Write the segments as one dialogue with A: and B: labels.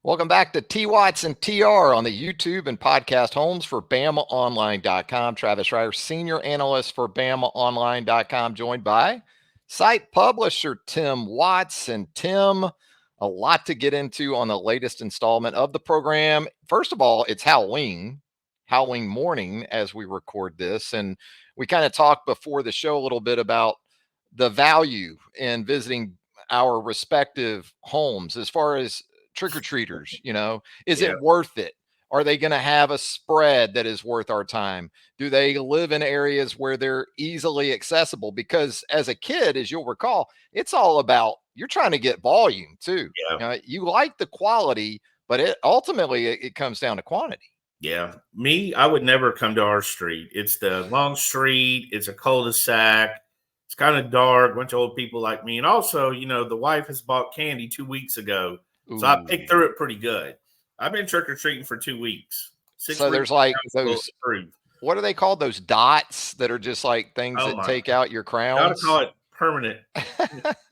A: Welcome back to T Watts and TR on the YouTube and podcast homes for BamaOnline.com. Travis Reier, senior analyst for BamaOnline.com, joined by site publisher Tim Watts. And Tim, a lot to get into on the latest installment of the program. First of all, it's Halloween morning as we record this. And we kind of talked before the show a little bit about the value in visiting our respective homes as far as trick-or-treaters, is
B: Yeah,
A: it worth it? Are they going to have a spread that is worth our time? Do they live in areas where they're easily accessible? Because as a kid, as you'll recall, it's all about you're trying to get volume too.
B: yeah,
A: You like the quality, but it comes down to quantity.
B: yeah. Me, I would never come to our street. It's the long street. It's a cul-de-sac. It's kind of dark. Bunch of old people like me, and also, the wife has bought candy 2 weeks ago, so I
A: Ooh.
B: picked through it pretty good. I've been trick or treating for 2 weeks. Six
A: So
B: weeks
A: there's like
B: I was
A: those,
B: approved.
A: what are they called? Those dots that are just like things
B: Oh
A: that
B: my!
A: take out your
B: Gotta
A: crowns.
B: call it permanent.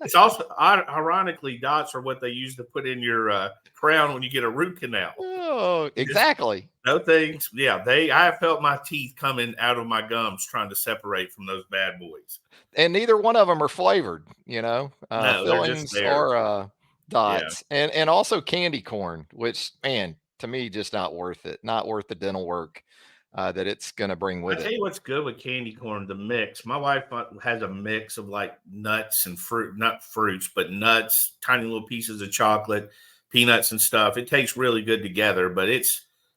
B: It's also ironically dots are what they use to put in your crown when you get a root canal.
A: Oh,
B: You just
A: exactly.
B: No things. Yeah, I have felt my teeth coming out of my gums trying to separate from those bad boys.
A: And neither one of them are flavored,
B: No, they're just
A: fillings
B: there.
A: or
B: Yeah.
A: dots, and also candy corn, which, man, to me, just not worth it. Not worth the dental work that it's going to bring
B: I
A: with
B: tell
A: it.
B: you what's good with candy corn, the mix. My wife has a mix of like nuts and fruit, not fruits, but nuts, tiny little pieces of chocolate, peanuts and stuff. It tastes really good together, but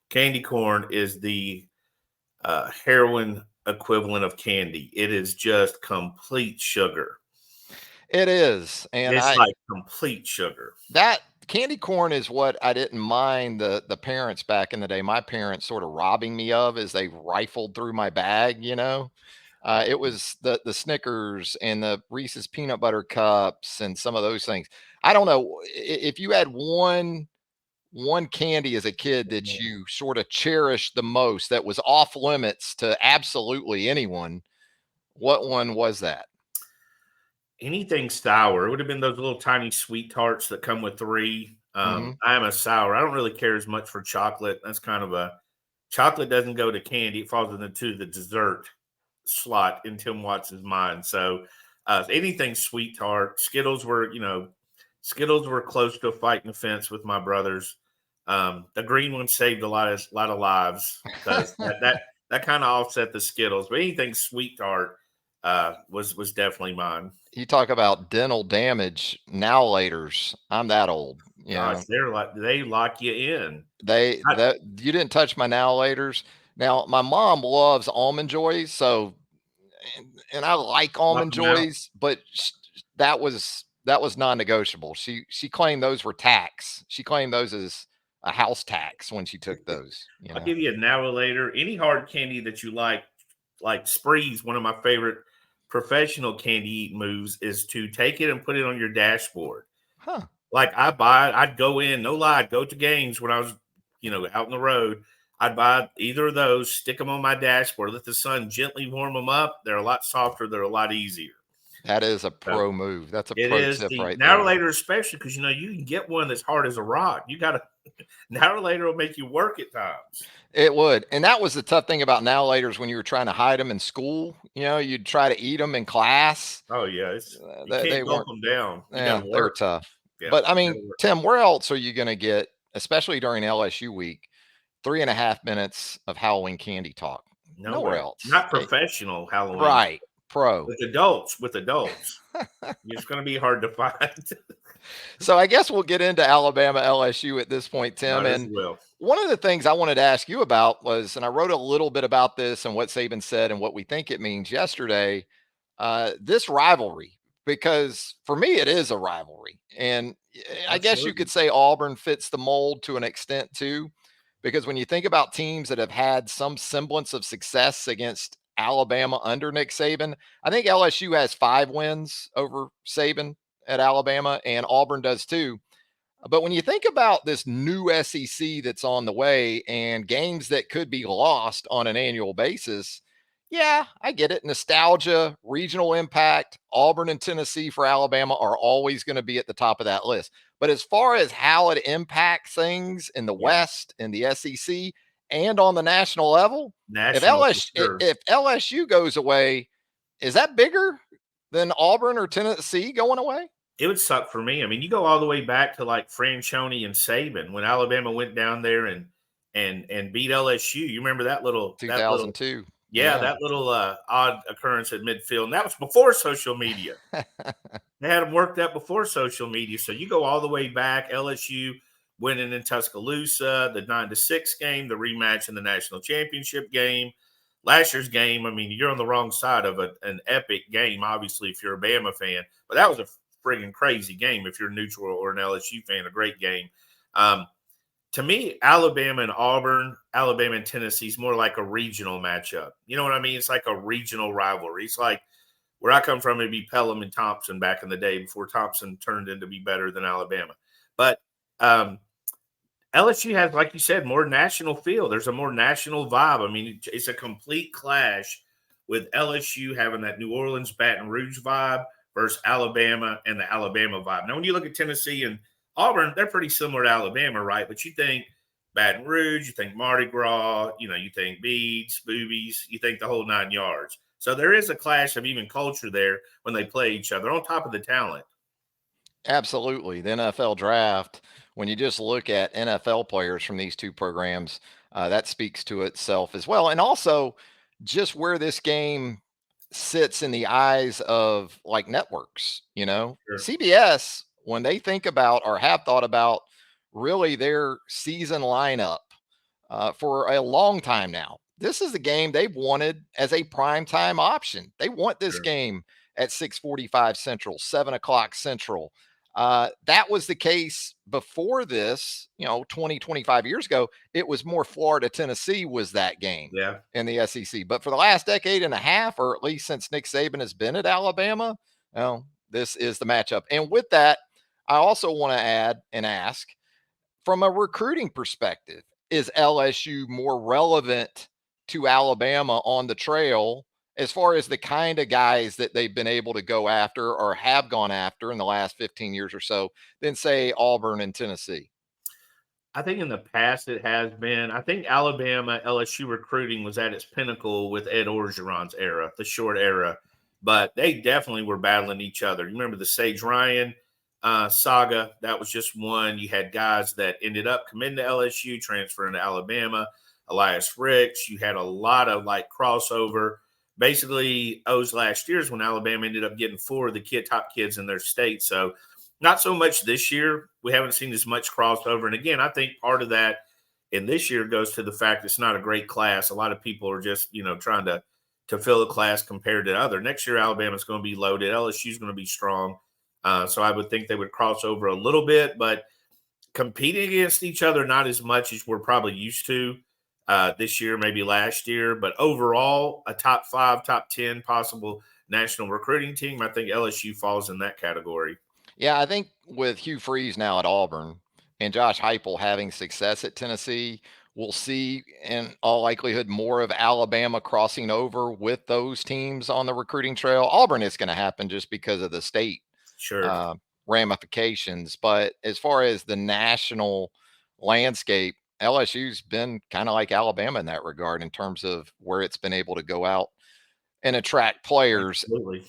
B: candy corn is the heroin equivalent of candy. It is just complete sugar.
A: It is, and
B: It's
A: I
B: like complete sugar.
A: that candy corn is what I didn't mind the parents back in the day. My parents sort of robbing me of as they rifled through my bag. It was the Snickers and the Reese's peanut butter cups and some of those things. I don't know if you had one candy as a kid that you sort of cherished the most that was off limits to absolutely anyone. What one was that?
B: Anything sour. It would have been those little tiny sweet tarts that come with three.
A: Hmm.
B: I am a sour. I don't really care as much for chocolate. That's kind of a chocolate doesn't go to candy. It falls into the dessert slot in Tim Watts's mind. So anything sweet tart. Skittles were close to a fight in the fence with my brothers. The green one saved a lot of lives because that kind of offset the Skittles. But anything sweet tart was definitely mine.
A: You talk about dental damage now laters. I'm that old.
B: Gosh, they lock you in.
A: They
B: I
A: that you didn't touch my now laters. Now my mom loves almond joys, so and I like
B: lock
A: almond
B: them out.
A: joys, but that was non-negotiable. She claimed those were tax. She claimed those as a house tax when she took those.
B: I'll give you a now later. Any hard candy that you like Spree's, one of my favorite professional candy eat moves is to take it and put it on your dashboard.
A: Huh.
B: Like I'd go in, no lie, I'd go to games when I was, out on the road. I'd buy either of those, stick them on my dashboard, let the sun gently warm them up. They're a lot softer, they're a lot easier.
A: That is a
B: So
A: pro move. That's a
B: it
A: pro
B: is
A: tip
B: the
A: right
B: now or
A: there.
B: later, especially because you can get one that's hard as a rock. You got to now or later will make you work at times.
A: It would. And that was the tough thing about now laters when you were trying to hide them in school. You'd try to eat them in class.
B: Oh yeah, it's you
A: They
B: can't gulp
A: weren't,
B: them down. You got
A: yeah,
B: to
A: they were
B: work.
A: tough.
B: Yeah,
A: But I
B: you got
A: mean,
B: to work.
A: Tim, where else are you going to get, especially during LSU week, 3.5 minutes of Halloween candy talk? Nowhere
B: Nowhere.
A: else.
B: Not professional Halloween.
A: Right. Pro.
B: With adults, it's going to be hard to find.
A: So I guess we'll get into Alabama LSU at this point, Tim.
B: Might as
A: And
B: well.
A: one of the things I wanted to ask you about was, and I wrote a little bit about this and what Saban said and what we think it means yesterday, this rivalry, because for me, it is a rivalry. And I guess you
B: Absolutely.
A: could say Auburn fits the mold to an extent too, because when you think about teams that have had some semblance of success against Alabama under Nick Saban, I think LSU has 5 wins over Saban at Alabama, and Auburn does too. But when you think about this new SEC that's on the way and games that could be lost on an annual basis, Yeah, I get it. Nostalgia, regional impact, Auburn and Tennessee for Alabama are always going to be at the top of that list. But as far as how it impacts things in the
B: Yeah,
A: West, in the SEC, and on the national level, if
B: national for
A: LSU,
B: sure.
A: if LSU goes away, is that bigger than Auburn or Tennessee going away?
B: It would suck for me. I mean, you go all the way back to like Franchione and Saban when Alabama went down there and beat LSU. You remember that little
A: 2002.
B: yeah,
A: Yeah.
B: that little odd occurrence at midfield. And that was before social media. They had them worked up before social media. So you go all the way back, LSU winning in Tuscaloosa, the 9-6 game, the rematch in the national championship game. Last year's game, I mean, you're on the wrong side of an epic game, obviously, if you're a Bama fan. But that was a friggin' crazy game if you're neutral or an LSU fan, a great game. Um, to me, Alabama and Auburn, Alabama and Tennessee is more like a regional matchup. You know what I mean? It's like a regional rivalry. It's like where I come from, it'd be Pelham and Thompson back in the day before Thompson turned into be better than Alabama. But LSU has, like you said, more national feel. There's a more national vibe. I mean, it's a complete clash with LSU having that New Orleans, Baton Rouge vibe versus Alabama and the Alabama vibe. Now, when you look at Tennessee and Auburn, they're pretty similar to Alabama, right? But you think Baton Rouge, you think Mardi Gras, you think beads, boobies, you think the whole 9 yards. So there is a clash of even culture there when they play each other on top of the talent.
A: Absolutely. The NFL draft, when you just look at NFL players from these two programs, that speaks to itself as well. And also, just where this game sits in the eyes of like networks,
B: Sure.
A: CBS, when they think about or have thought about really their season lineup for a long time now. This is the game they've wanted as a primetime option. They want this
B: Sure.
A: game at 6:45 Central, 7 o'clock Central. That was the case before this, 20, 25 years ago. It was more Florida, Tennessee was that game
B: Yeah.
A: in the SEC. But for the last decade and a half, or at least since Nick Saban has been at Alabama, this is the matchup. And with that, I also want to add and ask from a recruiting perspective, is LSU more relevant to Alabama on the trail as far as the kind of guys that they've been able to go after or have gone after in the last 15 years or so than, say, Auburn and Tennessee?
B: I think in the past it has been. I think Alabama LSU recruiting was at its pinnacle with Ed Orgeron's era, the short era, but they definitely were battling each other. You remember the Sage Ryan saga? That was just one. You had guys that ended up committing to LSU, transferring to Alabama. Elias Ricks. You had a lot of like crossover. Basically, those last years when Alabama ended up getting four of the top kids in their state. So not so much this year. We haven't seen as much crossover. And again, I think part of that in this year goes to the fact it's not a great class. A lot of people are just, trying to fill a class compared to other. Next year, Alabama's going to be loaded. LSU's going to be strong. So I would think they would cross over a little bit, but competing against each other, not as much as we're probably used to this year, maybe last year. But overall, a top 5, top 10 possible national recruiting team, I think LSU falls in that category.
A: Yeah, I think with Hugh Freeze now at Auburn and Josh Heupel having success at Tennessee, we'll see in all likelihood more of Alabama crossing over with those teams on the recruiting trail. Auburn is going to happen just because of the state
B: Sure.
A: uh, ramifications. But as far as the national landscape, LSU's been kind of like Alabama in that regard in terms of where it's been able to go out and attract players.
B: Absolutely.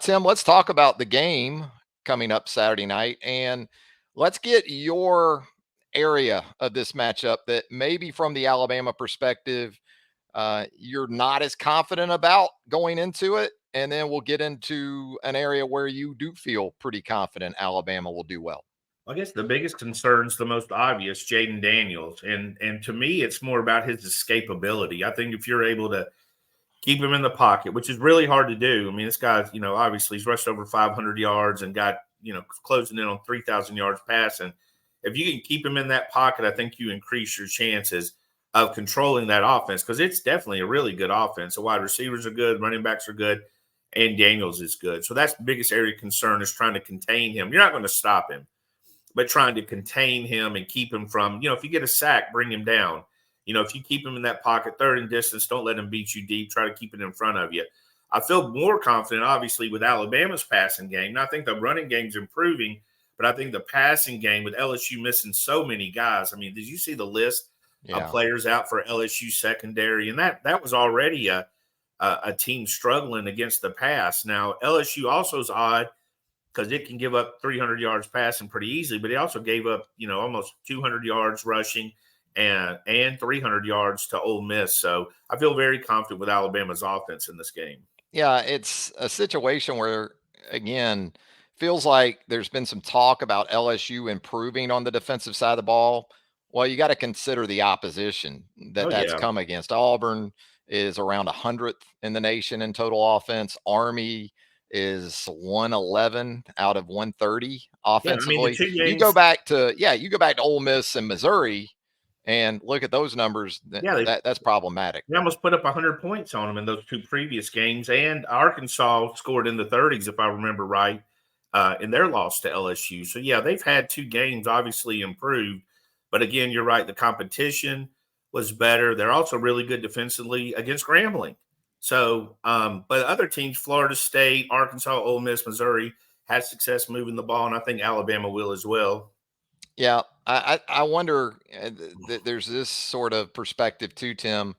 A: Tim, let's talk about the game coming up Saturday night, and let's get your area of this matchup that maybe from the Alabama perspective, you're not as confident about going into it. And then we'll get into an area where you do feel pretty confident Alabama will do well.
B: I guess the biggest concern's the most obvious, Jaden Daniels. And to me, it's more about his escapability. I think if you're able to keep him in the pocket, which is really hard to do. I mean, this guy, obviously he's rushed over 500 yards and got, closing in on 3,000 yards passing. If you can keep him in that pocket, I think you increase your chances of controlling that offense because it's definitely a really good offense. The wide receivers are good, running backs are good, and Daniels is good. So that's the biggest area of concern is trying to contain him. You're not going to stop him, but trying to contain him and keep him from, if you get a sack, bring him down. If you keep him in that pocket, third and distance, don't let him beat you deep. Try to keep it in front of you. I feel more confident, obviously, with Alabama's passing game. Now, I think the running game's improving, but I think the passing game with LSU missing so many guys. I mean, did you see the list of players out for LSU secondary? And that was already a team struggling against the pass. Now, LSU also is odd because it can give up 300 yards passing pretty easily, but it also gave up, almost 200 yards rushing and 300 yards to Ole Miss. So I feel very confident with Alabama's offense in this game.
A: Yeah, it's a situation where, again, feels like there's been some talk about LSU improving on the defensive side of the ball. Well, you got to consider the opposition
B: Oh,
A: that's
B: yeah.
A: come against. Auburn is around 100th in the nation in total offense. Army is 111 out of 130
B: Yeah, I mean, the
A: offensively.
B: two
A: You
B: games
A: go back to Ole Miss and Missouri and look at those numbers.
B: yeah,
A: That's problematic.
B: they almost put up 100 points on them in those two previous games, and Arkansas scored in the 30s, if I remember right, in their loss to LSU. So, yeah, they've had two games obviously improved. But, again, you're right, the competition was better. They're also really good defensively against Grambling. So, but other teams, Florida State, Arkansas, Ole Miss, Missouri, had success moving the ball, and I think Alabama will as well.
A: Yeah, I wonder. There's this sort of perspective too, Tim.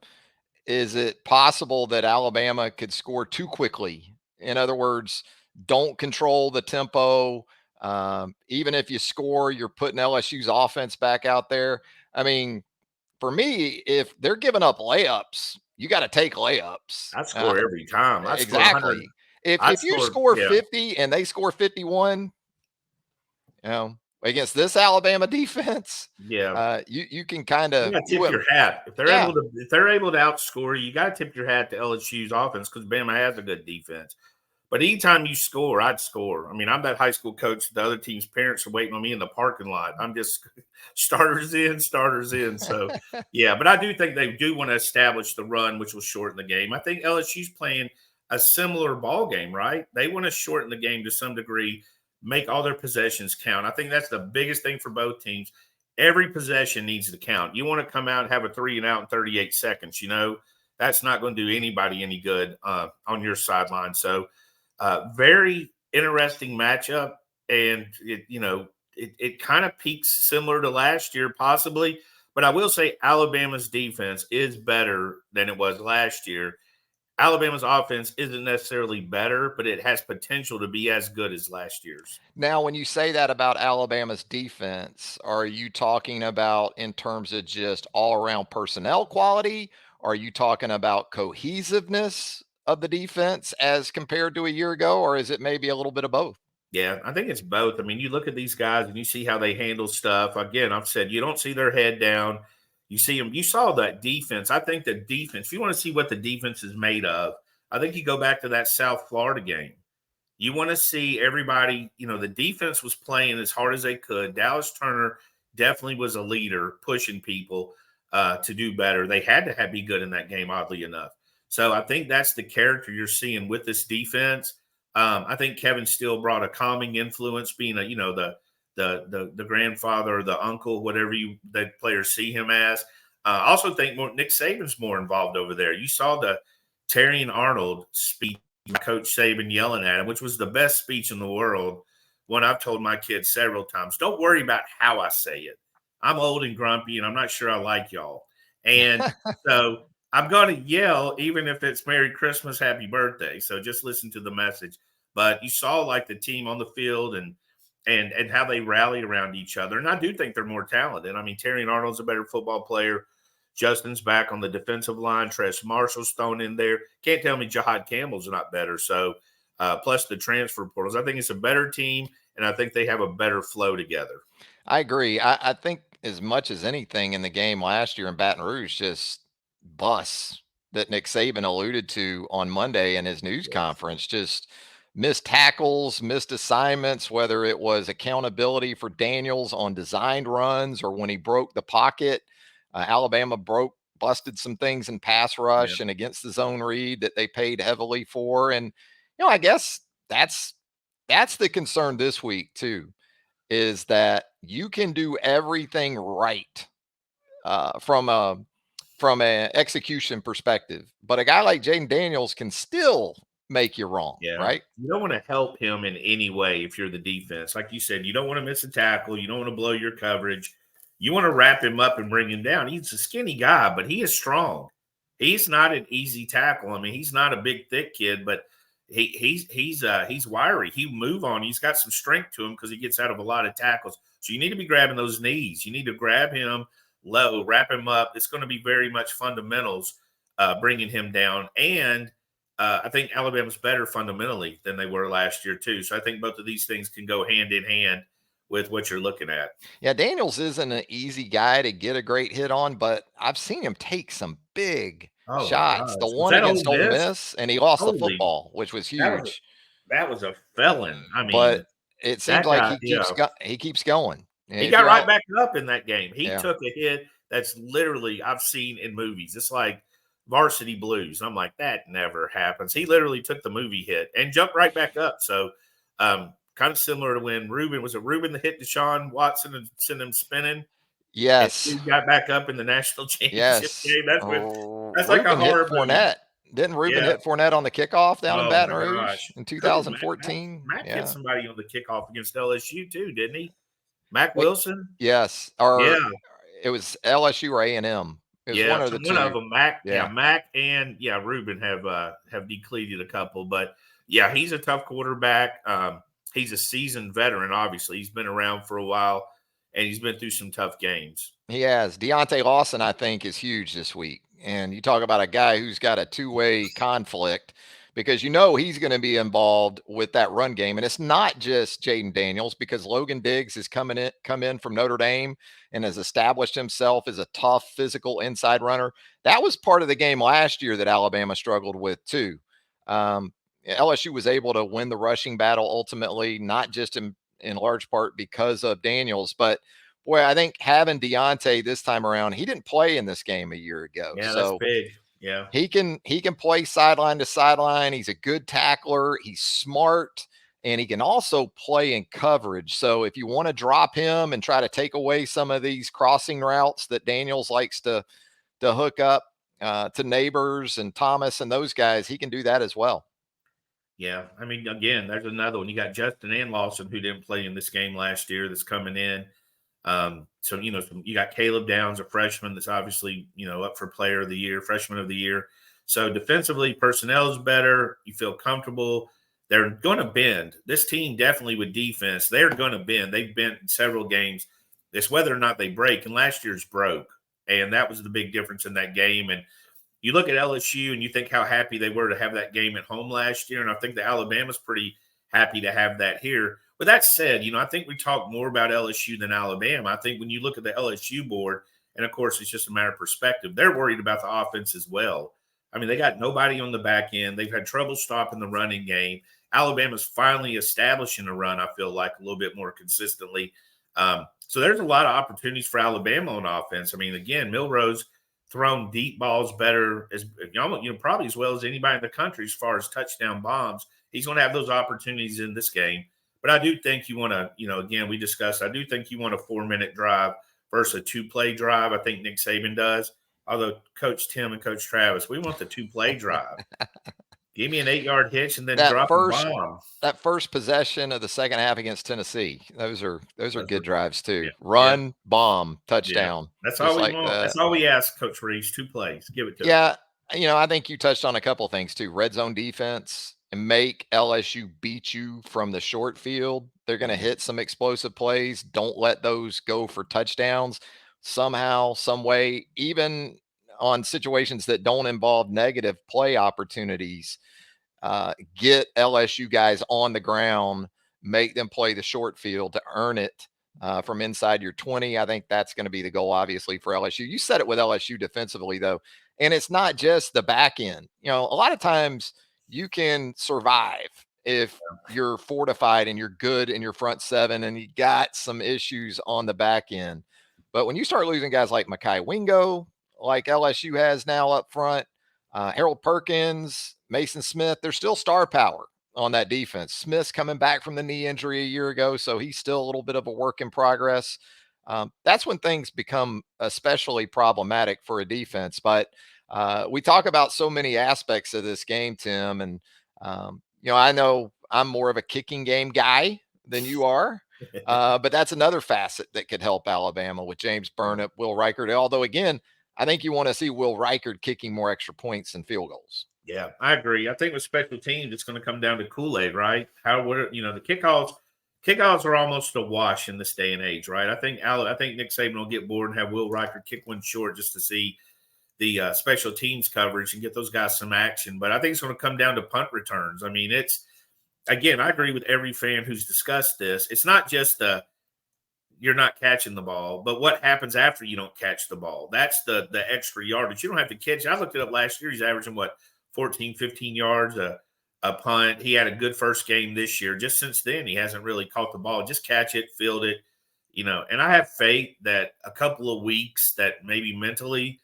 A: Is it possible that Alabama could score too quickly? In other words, don't control the tempo. Even if you score, you're putting LSU's offense back out there. I mean, for me, if they're giving up layups, you got to take layups.
B: I score every time. I score 100.
A: Exactly. If
B: I
A: you
B: score,
A: score
B: yeah.
A: 50 and they score 51, against this Alabama defense,
B: Yeah.
A: you can kind
B: You
A: of
B: got to tip your hat if they're
A: yeah.
B: able to outscore you. You got to tip your hat to LSU's offense because Bama has a good defense. But anytime you score, I'd score. I mean, I'm that high school coach. The other team's parents are waiting on me in the parking lot. I'm just starters in, starters in. So, yeah. But I do think they do want to establish the run, which will shorten the game. I think LSU's playing a similar ball game, right? They want to shorten the game to some degree, make all their possessions count. I think that's the biggest thing for both teams. Every possession needs to count. You want to come out and have a 3 and out in 38 seconds. That's not going to do anybody any good on your sideline. So, very interesting matchup. And, it kind of peaks similar to last year, possibly. But I will say Alabama's defense is better than it was last year. Alabama's offense isn't necessarily better, but it has potential to be as good as last year's.
A: Now, when you say that about Alabama's defense, are you talking about in terms of just all around personnel quality? Are you talking about cohesiveness of the defense as compared to a year ago? Or is it maybe a little bit of both?
B: Yeah, I think it's both. I mean, you look at these guys and you see how they handle stuff. Again, I've said you don't see their head down. You see them. You saw that defense. I think the defense, if you want to see what the defense is made of, I think you go back to that South Florida game. You want to see everybody, the defense was playing as hard as they could. Dallas Turner definitely was a leader, pushing people to do better. They had to be good in that game, oddly enough. So I think that's the character you're seeing with this defense. I think Kevin Steele brought a calming influence, being the grandfather or the uncle, whatever the players see him as. I also think Nick Saban's more involved over there. You saw the Terry and Arnold speech, Coach Saban yelling at him, which was the best speech in the world. One I've told my kids several times, don't worry about how I say it. I'm old and grumpy, and I'm not sure I like y'all. And so I'm going to yell, even if it's Merry Christmas, Happy Birthday. So just listen to the message. But you saw like the team on the field and how they rally around each other. And I do think they're more talented. I mean, Terry Arnold's a better football player. Justin's back on the defensive line. Tress Marshall's thrown in there. Can't tell me Jahad Campbell's not better. So, plus the transfer portals. I think it's a better team, and I think they have a better flow together.
A: I agree. I think as much as anything in the game last year in Baton Rouge, just busts that Nick Saban alluded to on Monday in his news conference, just missed tackles, missed assignments, whether it was accountability for Daniels on designed runs or when he broke the pocket. Alabama busted some things in pass rush and against the zone read that they paid heavily for. And, I guess that's the concern this week too, is that you can do everything right from a from an execution perspective. But a guy like Jaden Daniels can still make you wrong,
B: Yeah.
A: right?
B: You don't want to help him in any way if you're the defense. Like you said, you don't want to miss a tackle. You don't want to blow your coverage. You want to wrap him up and bring him down. He's a skinny guy, but he is strong. He's not an easy tackle. I mean, he's not a big, thick kid, but he's wiry. He move on. He's got some strength to him because he gets out of a lot of tackles. So you need to be grabbing those knees. You need to grab him low, wrap him up. It's going to be very much fundamentals bringing him down. And I think Alabama's better fundamentally than they were last year too. So I think both of these things can go hand in hand with what you're looking at.
A: Yeah, Daniels isn't an easy guy to get a great hit on, but I've seen him take some big
B: Oh my
A: shots.
B: gosh.
A: The
B: Was
A: one
B: that
A: against
B: Ole
A: Ole
B: Miss?
A: Miss, and he lost the
B: Holy,
A: football, which was
B: that was
A: huge.
B: that was a felon. I
A: But
B: mean,
A: it seems
B: that
A: like
B: guy, yeah.
A: he keeps going.
B: He
A: If
B: got
A: you're
B: right
A: out,
B: back up in that game. He
A: yeah.
B: took a hit that's literally I've seen in movies. It's like Varsity Blues. I'm like, that never happens. He literally took the movie hit and jumped right back up. So kind of similar to when Ruben that hit Deshaun Watson and sent him spinning. And
A: Yes.
B: he got back up in the national championship
A: Yes.
B: game. That's like a
A: Ruben hit
B: horror movie.
A: Fournette. Didn't Ruben
B: Yeah.
A: hit Fournette on the kickoff down in
B: Oh
A: Baton
B: my
A: Rouge
B: gosh.
A: in
B: Who?
A: 2014?
B: Mac hit
A: Yeah.
B: somebody on the kickoff against LSU too, didn't he? Mac
A: Wait,
B: Wilson?
A: yes. Or
B: Yeah.
A: it was LSU or A&M. It was
B: Yeah,
A: one of the
B: one of
A: two.
B: them. Mac,
A: Yeah.
B: Mac and Ruben have depleted a couple, but yeah, he's a tough quarterback. He's a seasoned veteran. Obviously, he's been around for a while, and he's been through some tough games.
A: He has. Deontay Lawson, I think, is huge this week. And you talk about a guy who's got a two-way conflict because he's going to be involved with that run game. And it's not just Jaden Daniels because Logan Diggs has come in from Notre Dame and has established himself as a tough physical inside runner. That was part of the game last year that Alabama struggled with too. LSU was able to win the rushing battle ultimately, not just in large part because of Daniels, but boy, I think having Deontay this time around, he didn't play in this game a year ago.
B: Yeah, that's
A: So
B: big. Yeah.
A: he can play sideline to sideline. He's a good tackler. He's smart, and he can also play in coverage. So if you want to drop him and try to take away some of these crossing routes that Daniels likes to hook up to Neighbors and Thomas and those guys, he can do that as well.
B: Yeah, I mean, again, there's another one. You got Justin and Lawson who didn't play in this game last year that's coming in. So you got Caleb Downs, a freshman that's obviously up for Player of the Year, Freshman of the Year. So defensively, personnel is better. You feel comfortable. They're going to bend. This team definitely with defense, they're going to bend. They've bent in several games. It's whether or not they break. And last year's broke, and that was the big difference in that game. And you look at LSU and you think how happy they were to have that game at home last year. And I think that Alabama's pretty happy to have that here. With that said, I think we talk more about LSU than Alabama. I think when you look at the LSU board, and of course it's just a matter of perspective, they're worried about the offense as well. I mean, they got nobody on the back end. They've had trouble stopping the running game. Alabama's finally establishing a run, I feel like, a little bit more consistently. So there's a lot of opportunities for Alabama on offense. I mean, again, Milrose thrown deep balls better as probably as well as anybody in the country as far as touchdown bombs. He's going to have those opportunities in this game. But I do think you want to, again, we discussed, I do think you want a 4-minute drive versus a 2-play drive. I think Nick Saban does. Although Coach Tim and Coach Travis, we want the 2-play drive. Give me an 8-yard hitch and then drop a bomb.
A: That first possession of the second half against Tennessee, those are good drives too.
B: Yeah.
A: Run, bomb, touchdown.
B: Yeah. That's all we want. That's all we ask, Coach Reese. 2 plays. Give it to us.
A: Yeah, I think you touched on a couple of things too. Red zone defense and make LSU beat you from the short field. They're going to hit some explosive plays. Don't let those go for touchdowns somehow, some way, even on situations that don't involve negative play opportunities. Get LSU guys on the ground, make them play the short field to earn it from inside your 20. I think that's going to be the goal, obviously, for LSU. You said it with LSU defensively, though. And it's not just the back end. A lot of times you can survive if you're fortified and you're good in your front seven and you got some issues on the back end. But when you start losing guys like Mekhi Wingo, like LSU has now up front, Harold Perkins, Mason Smith, there's still star power on that defense. Smith's coming back from the knee injury a year ago, so he's still a little bit of a work in progress. That's when things become especially problematic for a defense. But we talk about so many aspects of this game, Tim, and I know I'm more of a kicking game guy than you are. But that's another facet that could help Alabama with James Burnett, Will Reichard. Although, again, I think you want to see Will Reichard kicking more extra points and field goals.
B: Yeah, I agree. I think with special teams, it's going to come down to Kool-Aid, right? The kickoffs are almost a wash in this day and age, right? I think Nick Saban will get bored and have Will Riker kick one short just to see the special teams coverage and get those guys some action. But I think it's going to come down to punt returns. I mean, again, I agree with every fan who's discussed this. It's not just you're not catching the ball, but what happens after you don't catch the ball? That's the extra yardage. You don't have to catch. I looked it up last year. He's averaging 14, 15 yards a punt. He had a good first game this year. Just since then, he hasn't really caught the ball. Just catch it, field it, And I have faith that a couple of weeks that maybe mentally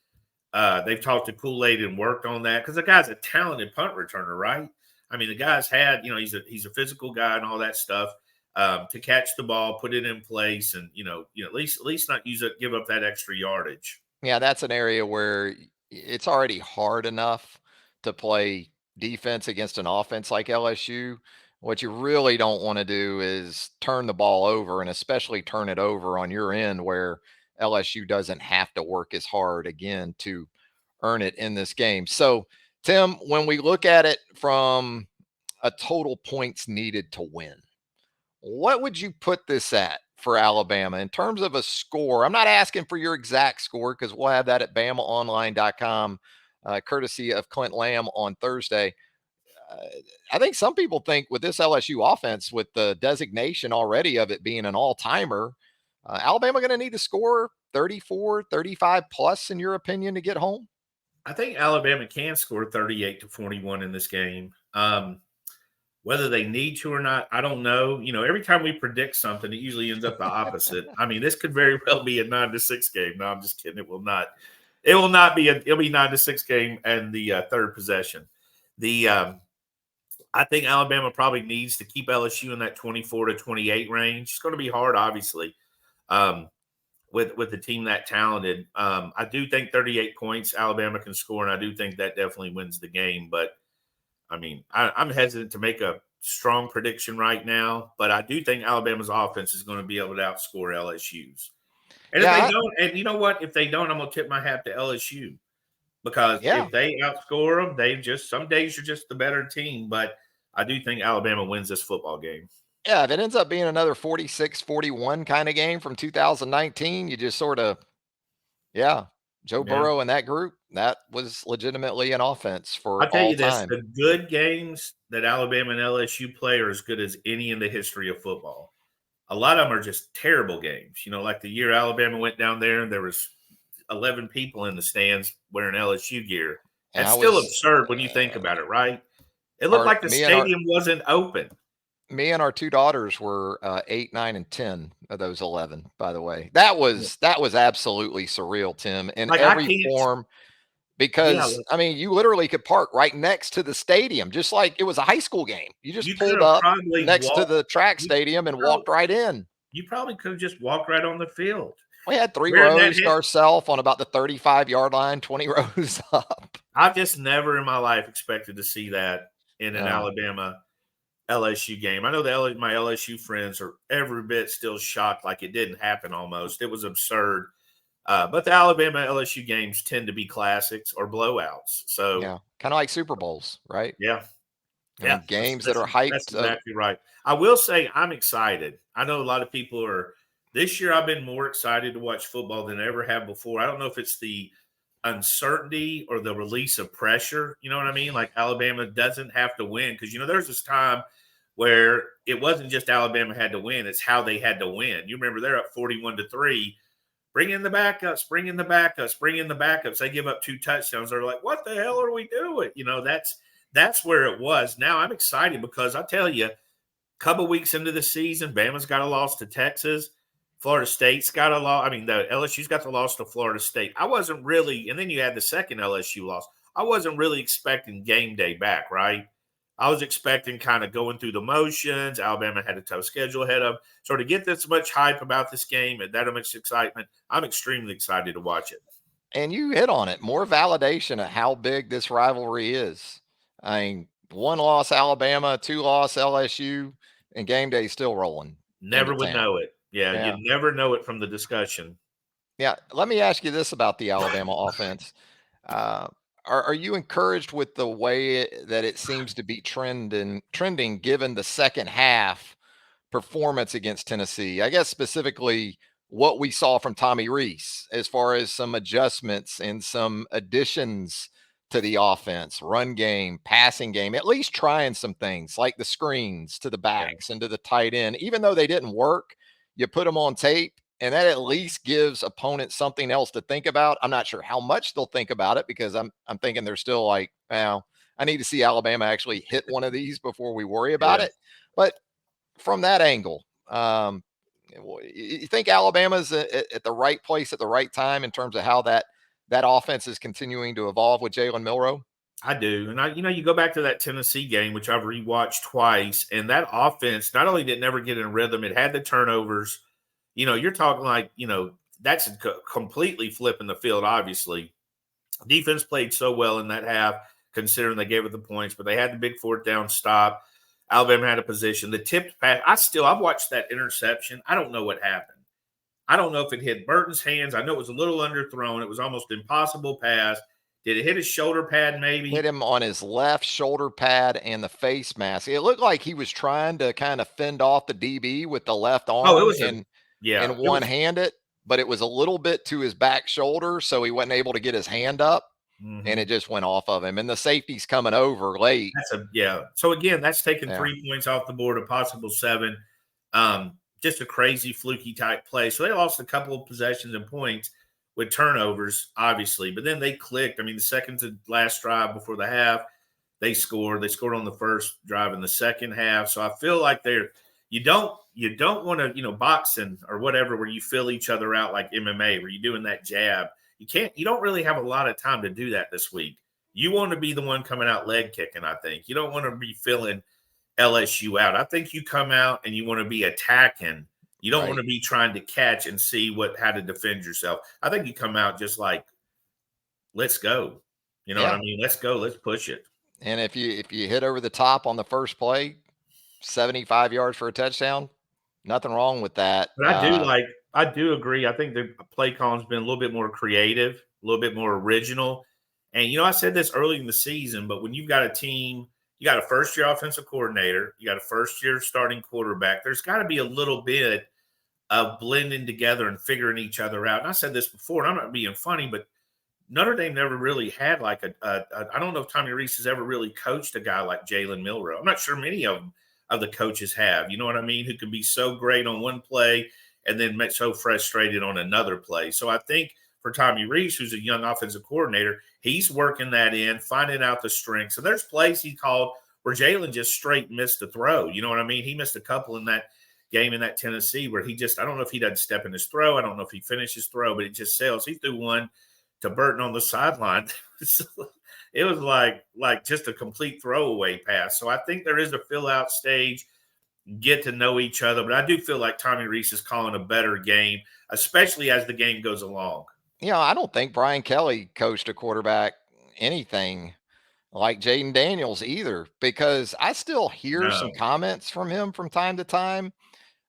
B: they've talked to Kool-Aid and worked on that because the guy's a talented punt returner, right? I mean, the guy's had, he's a physical guy and all that stuff to catch the ball, put it in place, and at least not give up that extra yardage.
A: Yeah, that's an area where it's already hard enough to play defense against an offense like LSU. What you really don't want to do is turn the ball over, and especially turn it over on your end where LSU doesn't have to work as hard again to earn it in this game. So, Tim, when we look at it from a total points needed to win, what would you put this at for Alabama in terms of a score? I'm not asking for your exact score because we'll have that at BamaOnline.com, courtesy of Clint Lamb on Thursday. I think some people think with this LSU offense, with the designation already of it being an all-timer, Alabama going to need to score 34, 35 plus, in your opinion, to get home?
B: I think Alabama can score 38 to 41 in this game. Whether they need to or not, I don't know. Every time we predict something, it usually ends up the opposite. I mean, this could very well be a 9-6 game. No, I'm just kidding. It will not. It will not be. It'll be 9-6 game and the third possession. I think Alabama probably needs to keep LSU in that 24 to 28 range. It's going to be hard, obviously, with the team that talented. I do think 38 points Alabama can score, and I do think that definitely wins the game. But I mean, I'm hesitant to make a strong prediction right now, but I do think Alabama's offense is going to be able to outscore LSU's. And if they don't, and you know what? If they don't, I'm going to tip my hat to LSU because if they outscore them, some days you're just the better team. But I do think Alabama wins this football game.
A: Yeah, if it ends up being another 46-41 kind of game from 2019, you just sort of, Joe Burrow and that group, that was legitimately an offense for
B: I'll tell
A: all
B: you this,
A: time.
B: the good games that Alabama and LSU play are as good as any in the history of football. A lot of them are just terrible games. Like the year Alabama went down there and there was 11 people in the stands wearing LSU gear. That's still absurd when you think about it, right? It looked like the stadium wasn't open.
A: Me and our two daughters were 8, 9, and 10 of those 11, by the way. That was absolutely surreal, Tim, in every form. Because, I mean, you literally could park right next to the stadium, just like it was a high school game. You just pulled up next to the track stadium and walked right in.
B: You probably could have just walked right on the field.
A: We had 3 rows to ourselves on about the 35-yard line, 20 rows up.
B: I've just never in my life expected to see that in an Alabama LSU game. I know my LSU friends are every bit still shocked like it didn't happen almost. It was absurd. But the Alabama LSU games tend to be classics or blowouts. So
A: kind of like Super Bowls, right?
B: Yeah.
A: Games that are hyped.
B: That's exactly right. I will say I'm excited. I know a lot of people are. This year I've been more excited to watch football than I ever have before. I don't know if it's the uncertainty or the release of pressure. You know what I mean? Like Alabama doesn't have to win because, there's this time where it wasn't just Alabama had to win. It's how they had to win. You remember they're up 41-3. Bring in the backups, bring in the backups, bring in the backups. They give up 2 touchdowns. They're like, what the hell are we doing? That's where it was. Now I'm excited because I tell you, a couple weeks into the season, Bama's got a loss to Texas. Florida State's got a loss. I mean, the LSU's got the loss to Florida State. I wasn't really – and then you had the second LSU loss. I wasn't really expecting game day back, right? I was expecting kind of going through the motions. Alabama had a tough schedule ahead of them. So to get this much hype about this game and that much excitement, I'm extremely excited to watch it.
A: And you hit on it. More validation of how big this rivalry is. I mean, 1-loss Alabama, 2-loss LSU, and game day still rolling into
B: Never would
A: town.
B: know it. Yeah,
A: Yeah.
B: you'd never know it from the discussion.
A: Yeah. Let me ask you this about the Alabama offense. Uh, are you encouraged with the way that it seems to be trending given the second half performance against Tennessee? I guess specifically what we saw from Tommy Rees as far as some adjustments and some additions to the offense, run game, passing game, at least trying some things like the screens to the
B: Yeah.
A: backs and to the tight end. Even though they didn't work, you put them on tape and that at least gives opponents something else to think about. I'm not sure how much they'll think about it because I'm thinking they're still like, well, I need to see Alabama actually hit one of these before we worry about
B: Yeah.
A: it. But from that angle, you think Alabama's at the right place at the right time in terms of how that offense is continuing to evolve with Jalen Milroe?
B: I do. And you go back to that Tennessee game, which I've rewatched twice, and that offense not only did it never get in rhythm, it had the turnovers. You're talking like, that's completely flipping the field, obviously. Defense played so well in that half, considering they gave it the points, but they had the big fourth down stop. Alabama had a position. The tipped pass, I've watched that interception. I don't know what happened. I don't know if it hit Burton's hands. I know it was a little underthrown. It was almost impossible pass. Did it hit his shoulder pad maybe?
A: Hit him on his left shoulder pad and the face mask. It looked like he was trying to kind of fend off the DB with the left
B: Oh, it
A: arm
B: was
A: and
B: it
A: one
B: was
A: handed, but it was a little bit to his back shoulder, so he wasn't able to get his hand up. And it just went off of him. And the safety's coming over late.
B: So again, that's taking
A: 3
B: points off the board, a possible 7. Just a crazy fluky type play. So they lost a couple of possessions and points with turnovers, obviously, but then they clicked. I mean, the second to last drive before the half, they scored. They scored on the first drive in the second half. So I feel like you don't want to, boxing or whatever, where you fill each other out like MMA, where you're doing that jab. You don't really have a lot of time to do that this week. You want to be the one coming out leg kicking, I think. You don't want to be filling LSU out. I think you come out and you want to be attacking. You don't want to be trying to catch and see how to defend yourself. I think you come out just like, let's go. You know what I mean? Let's go. Let's push it.
A: And if you hit over the top on the first play, 75 yards for a touchdown, nothing wrong with that.
B: But I do agree. I think the play calling's been a little bit more creative, a little bit more original. And, I said this early in the season, but when you've got a team, you got a first-year offensive coordinator, you got a first-year starting quarterback, there's got to be a little bit of blending together and figuring each other out. And I said this before, and I'm not being funny, but Notre Dame never really had like I don't know if Tommy Rees has ever really coached a guy like Jalen Milroe. I'm not sure many of the coaches have, you know what I mean, who can be so great on one play and then so frustrated on another play. So I think for Tommy Rees, who's a young offensive coordinator, he's working that in, finding out the strengths. And there's plays he called where Jalen just straight missed a throw. You know what I mean? He missed a couple in that game in that Tennessee where I don't know if he doesn't step in his throw. I don't know if he finished his throw, but it just sells. He threw one to Burton on the sideline. It was like just a complete throwaway pass. So I think there is a fill out stage, get to know each other. But I do feel like Tommy Rees is calling a better game, especially as the game goes along.
A: I don't think Brian Kelly coached a quarterback anything like Jaden Daniels either, because I still hear some comments from him from time to time,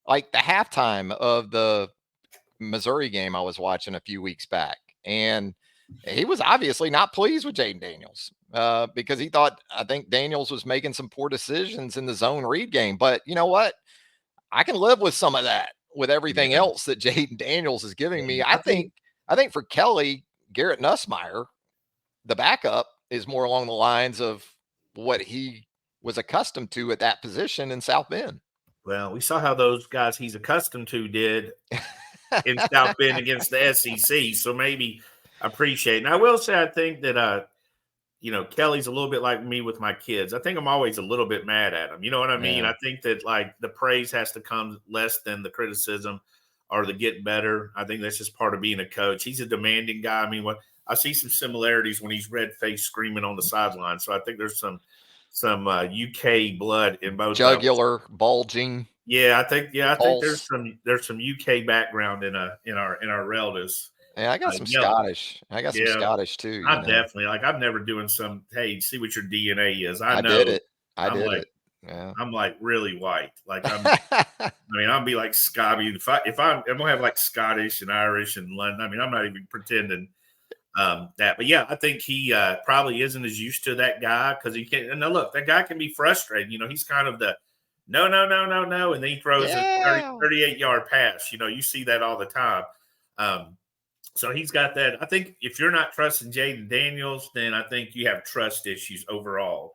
A: like the halftime of the Missouri game I was watching a few weeks back. And he was obviously not pleased with Jaden Daniels because I think Daniels was making some poor decisions in the zone read game. But you know what? I can live with some of that with everything else that Jaden Daniels is giving me. I think for Kelly, Garrett Nussmeier, the backup, is more along the lines of what he was accustomed to at that position in South Bend.
B: Well, we saw how those guys he's accustomed to did in South Bend against the SEC. So maybe appreciate it. And I will say, I think that, Kelly's a little bit like me with my kids. I think I'm always a little bit mad at him. You know what I mean?
A: Yeah.
B: I think that like the praise has to come less than the criticism or the get better. I think that's just part of being a coach. He's a demanding guy. I mean, I see some similarities when he's red-faced screaming on the sideline. So I think there's some some UK blood in both of us.
A: Jugular bulging.
B: Yeah, I think
A: Pulse.
B: there's some UK background in our relatives.
A: Yeah, I got some
B: Yeah,
A: Scottish. I got some
B: yeah.
A: Scottish too.
B: I definitely I'm never doing some. Hey, see what your DNA is. I
A: I did
B: know.
A: it. I
B: I'm
A: did
B: like
A: it. Yeah.
B: I'm like really white. Like I mean, I'll be like Scotty. I'm gonna have like Scottish and Irish and London. I mean, I'm not even pretending that. But yeah, I think he probably isn't as used to that guy because he can't. And now look, that guy can be frustrated. You know, he's kind of the no, no, no, no, no, and then he throws a
A: Yeah.
B: 38-yard pass. You know, you see that all the time. So he's got that. I think if you're not trusting Jaden Daniels, then I think you have trust issues overall.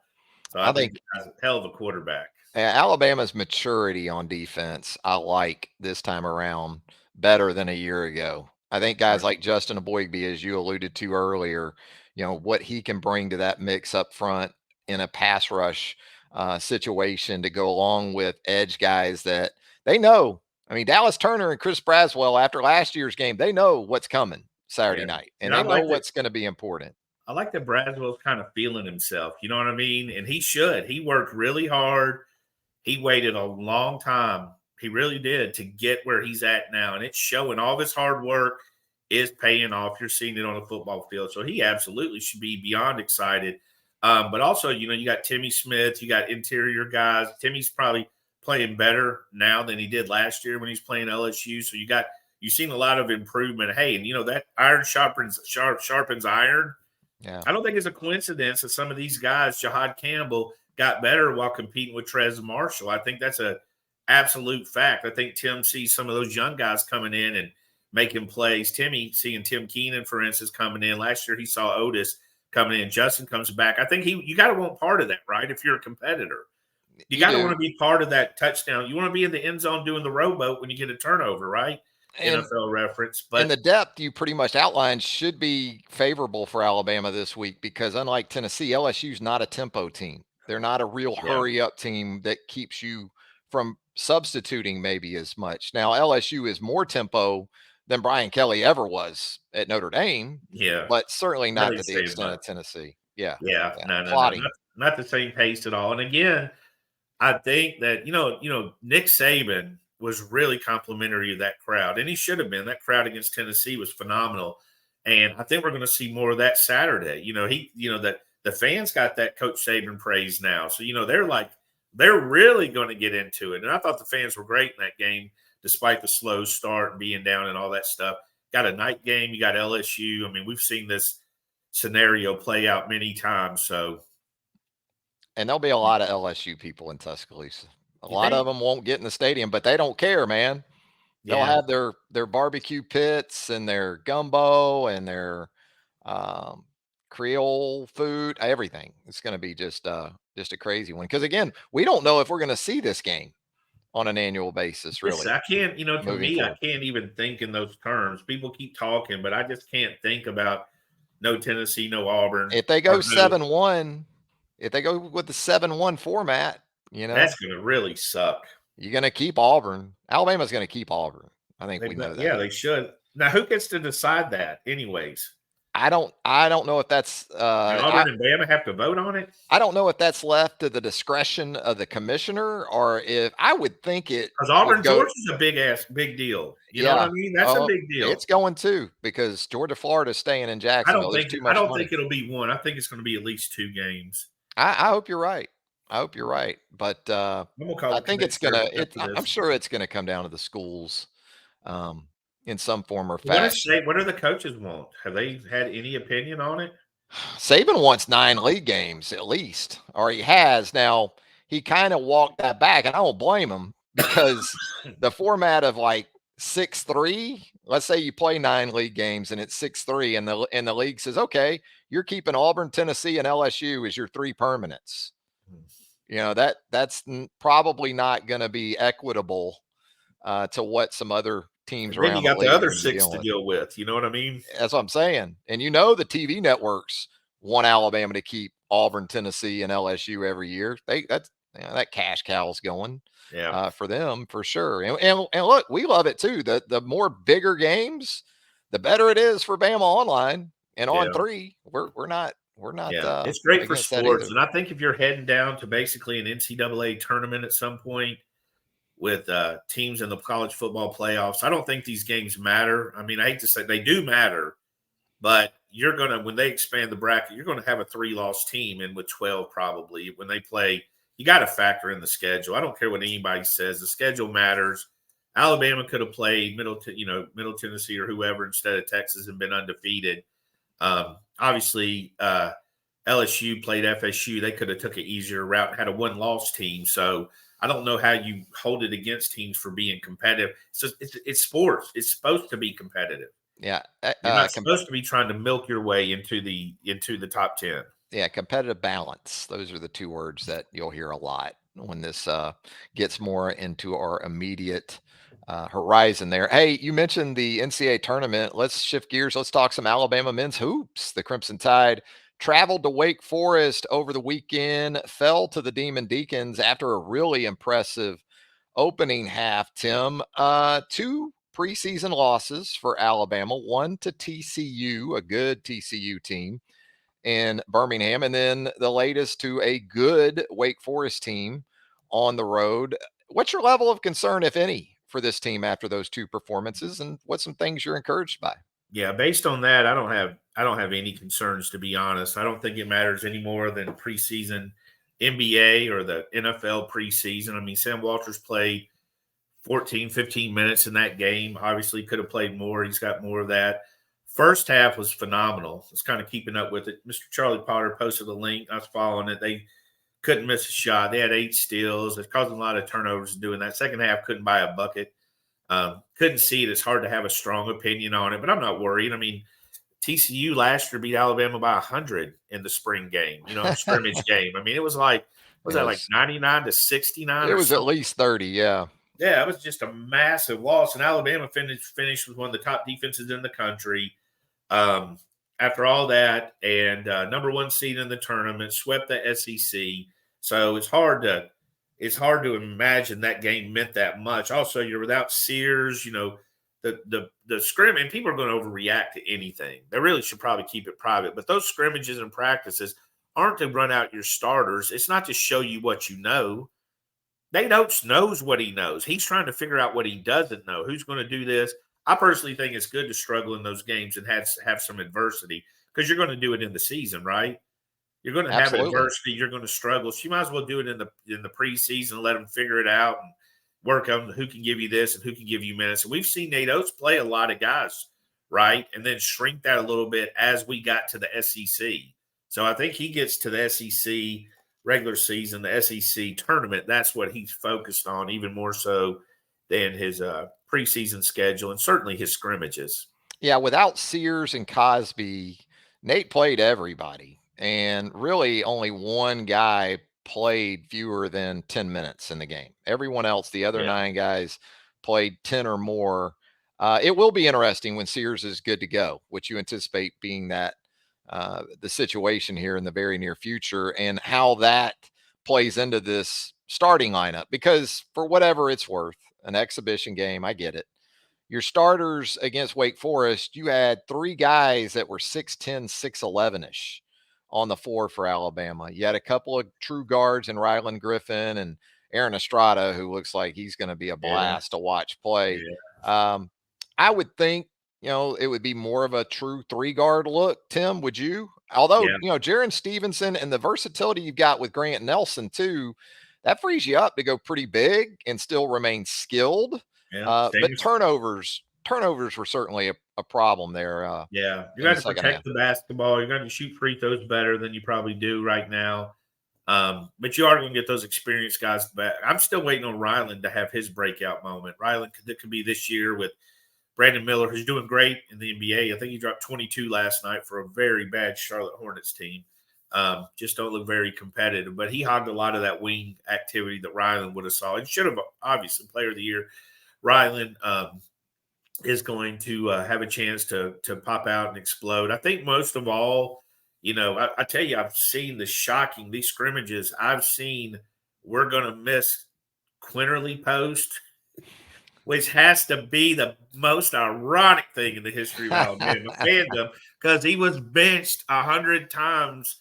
B: So I
A: I
B: think
A: think
B: he's a hell of a quarterback.
A: Alabama's maturity on defense, I like this time around better than a year ago. I think guys like Justin Aboigbe, as you alluded to earlier, what he can bring to that mix up front in a pass rush situation to go along with edge guys that they know. I mean, Dallas Turner and Chris Braswell, after last year's game, they know what's coming Saturday
B: Yeah.
A: night, and
B: And I
A: they know
B: like that.
A: what's going to be important.
B: I like that Braswell's kind of feeling himself. You know what I mean? And he should. He worked really hard. He waited a long time. He really did to get where he's at now. And it's showing all of his hard work is paying off. You're seeing it on the football field. So he absolutely should be beyond excited. But also, you got Timmy Smith, you got interior guys. Timmy's probably playing better now than he did last year when he's playing LSU. So you've seen a lot of improvement. Hey, and that iron sharpens iron.
A: Yeah.
B: I don't think it's a coincidence that some of these guys, Jahad Campbell, got better while competing with Trez Marshall. I think that's a absolute fact. I think Tim sees some of those young guys coming in and making plays. Seeing Tim Keenan, for instance, coming in. Last year he saw Otis coming in. Justin comes back. I think you got to want part of that, right? If you're a competitor. You got to want to be part of that touchdown. You want to be in the end zone doing the rowboat when you get a turnover, right?
A: And
B: NFL reference. But
A: the depth you pretty much outlined should be favorable for Alabama this week because unlike Tennessee, LSU's not a tempo team. They're not a real hurry up team that keeps you from substituting maybe as much. Now, LSU is more tempo than Brian Kelly ever was at Notre Dame.
B: Yeah.
A: But certainly not to the extent of Tennessee. Yeah.
B: Yeah. No,
A: plotting.
B: not the same pace at all. And again, I think that, Nick Saban was really complimentary of that crowd, and he should have been. That crowd against Tennessee was phenomenal. And I think we're going to see more of that Saturday. That the fans got that Coach Saban praise now. So, they're really going to get into it. And I thought the fans were great in that game, despite the slow start and being down and all that stuff. Got a night game. You got LSU. I mean, we've seen this scenario play out many times. So,
A: and there'll be a lot of LSU people in Tuscaloosa. A lot of them won't get in the stadium, but they don't care, man. They'll have their barbecue pits and their gumbo and their Creole food, everything. It's going to be just a crazy one. Because again, we don't know if we're going to see this game on an annual basis. Really,
B: I can't. To me, I can't even think in those terms. People keep talking, but I just can't think about no Tennessee, no Auburn.
A: If they go 7-1, if they go with the 7-1 format,
B: that's going to really suck.
A: You're going to keep Auburn. Alabama's going to keep Auburn. I think we know that.
B: Yeah, they should. Now, who gets to decide that, anyways?
A: I don't know if that's
B: Auburn and Bama have to vote on it.
A: I don't know if that's left to the discretion of the commissioner, or if I would think it,
B: because Auburn Georgia is a big deal. You know what I mean? That's a big deal.
A: It's going to, because Georgia Florida is staying in Jacksonville.
B: I don't think it'll be one. I think it's going to be at least 2 games.
A: I hope you're right. But I think it's gonna. I'm sure it's going to come down to the schools. In some form or fashion.
B: What do the coaches want? Have they had any opinion on it?
A: Saban wants 9 league games at least, or he has. Now, he kind of walked that back, and I don't blame him, because the format of like 6-3, let's say you play 9 league games and it's 6-3, and the league says, okay, you're keeping Auburn, Tennessee, and LSU as your 3 permanents. That's probably not going to be equitable to what some other teams around.
B: Then you got the other 6 to deal with. You know what I mean?
A: That's what I'm saying. And the TV networks want Alabama to keep Auburn, Tennessee, and LSU every year. That cash cow's going for them for sure. And look, we love it too. The more bigger games, the better it is for Bama Online and on 3. We're we're not
B: Yeah, it's great for
A: against that
B: sports,
A: either.
B: and I think if you're heading down to basically an NCAA tournament at some point with teams in the college football playoffs, I don't think these games matter. I mean, I hate to say they do matter, but you're going to, when they expand the bracket, you're going to have a 3-loss team in with 12 probably when they play. You got to factor in the schedule. I don't care what anybody says. The schedule matters. Alabama could have played Middle Tennessee or whoever instead of Texas and been undefeated. Obviously, LSU played FSU. They could have took an easier route and had a 1-loss team. So I don't know how you hold it against teams for being competitive. So it's sports. It's supposed to be competitive.
A: Yeah.
B: You're not supposed to be trying to milk your way into the top 10.
A: Yeah, competitive balance. Those are the two words that you'll hear a lot when this gets more into our immediate horizon there. Hey, you mentioned the NCAA tournament. Let's shift gears. Let's talk some Alabama men's hoops. The Crimson Tide traveled to Wake Forest over the weekend, fell to the Demon Deacons after a really impressive opening half, Tim. Two preseason losses for Alabama, one to TCU, a good TCU team in Birmingham, and then the latest to a good Wake Forest team on the road. What's your level of concern, if any, for this team after those two performances, and what's some things you're encouraged by?
B: Yeah, based on that, I don't have any concerns, to be honest. I don't think it matters any more than preseason NBA or the NFL preseason. I mean, Sam Walters played 14, 15 minutes in that game. Obviously, could have played more. He's got more of that. First half was phenomenal. It's kind of keeping up with it. Mr. Charlie Potter posted a link. I was following it. They couldn't miss a shot. They had 8 steals. It's causing a lot of turnovers doing that. Second half, couldn't buy a bucket. Couldn't see it. It's hard to have a strong opinion on it, but I'm not worried. I mean, TCU last year beat Alabama by 100 in the spring game, scrimmage game. I mean, it was like, was that like 99 to 69
A: It
B: or
A: was at
B: something?
A: least 30, yeah.
B: Yeah, it was just a massive loss. And Alabama finished with one of the top defenses in the country. After all that, and number 1 seed in the tournament, swept the SEC. So it's hard to imagine that game meant that much. Also, you're without Sears, the scrimmage, and people are going to overreact to anything. They really should probably keep it private. But those scrimmages and practices aren't to run out your starters. It's not to show you what you know. Nate Oates knows what he knows. He's trying to figure out what he doesn't know. Who's going to do this? I personally think it's good to struggle in those games and have some adversity because you're going to do it in the season, right? You're going to have
A: Absolutely.
B: adversity. You're going to struggle. So you might as well do it in the preseason, let them figure it out and work on who can give you this and who can give you minutes. And we've seen Nate Oates play a lot of guys, right? And then shrink that a little bit as we got to the SEC. So I think he gets to the SEC regular season, the SEC tournament. That's what he's focused on, even more so than his preseason schedule and certainly his scrimmages.
A: Yeah, without Sears and Cosby, Nate played everybody. And really only one guy played fewer than 10 minutes in the game. Everyone else, the other
B: Yeah.
A: 9 guys, played 10 or more. It will be interesting when Sears is good to go, which you anticipate being that the situation here in the very near future, and how that plays into this starting lineup. Because for whatever it's worth, an exhibition game, I get it. Your starters against Wake Forest, you had 3 guys that were 6'10, 6'11 ish on the floor for Alabama. You had a couple of true guards in Ryland Griffin and Aaron Estrada, who looks like he's going to be a
B: Yeah.
A: blast to watch play.
B: Yeah.
A: I would think, it would be more of a true 3-guard look. Tim, would you? Although,
B: Yeah.
A: Jaron Stevenson and the versatility you've got with Grant Nelson too, that frees you up to go pretty big and still remain skilled.
B: Yeah.
A: But turnovers were certainly a problem there.
B: Yeah. You
A: In
B: got
A: the
B: to
A: second half.
B: protect the basketball. You're going to shoot free throws better than you probably do right now. But you are going to get those experienced guys back. I'm still waiting on Ryland to have his breakout moment. Ryland could be this year with Brandon Miller, who's doing great in the NBA. I think he dropped 22 last night for a very bad Charlotte Hornets team. Just don't look very competitive. But he hogged a lot of that wing activity that Ryland would have saw. He should have, obviously, player of the year. Ryland is going to have a chance to pop out and explode. I think most of all, I tell you, I've seen these scrimmages. I've seen we're going to miss Quinterly post. which has to be the most ironic thing in the history of Alabama fandom, because he was benched 100 times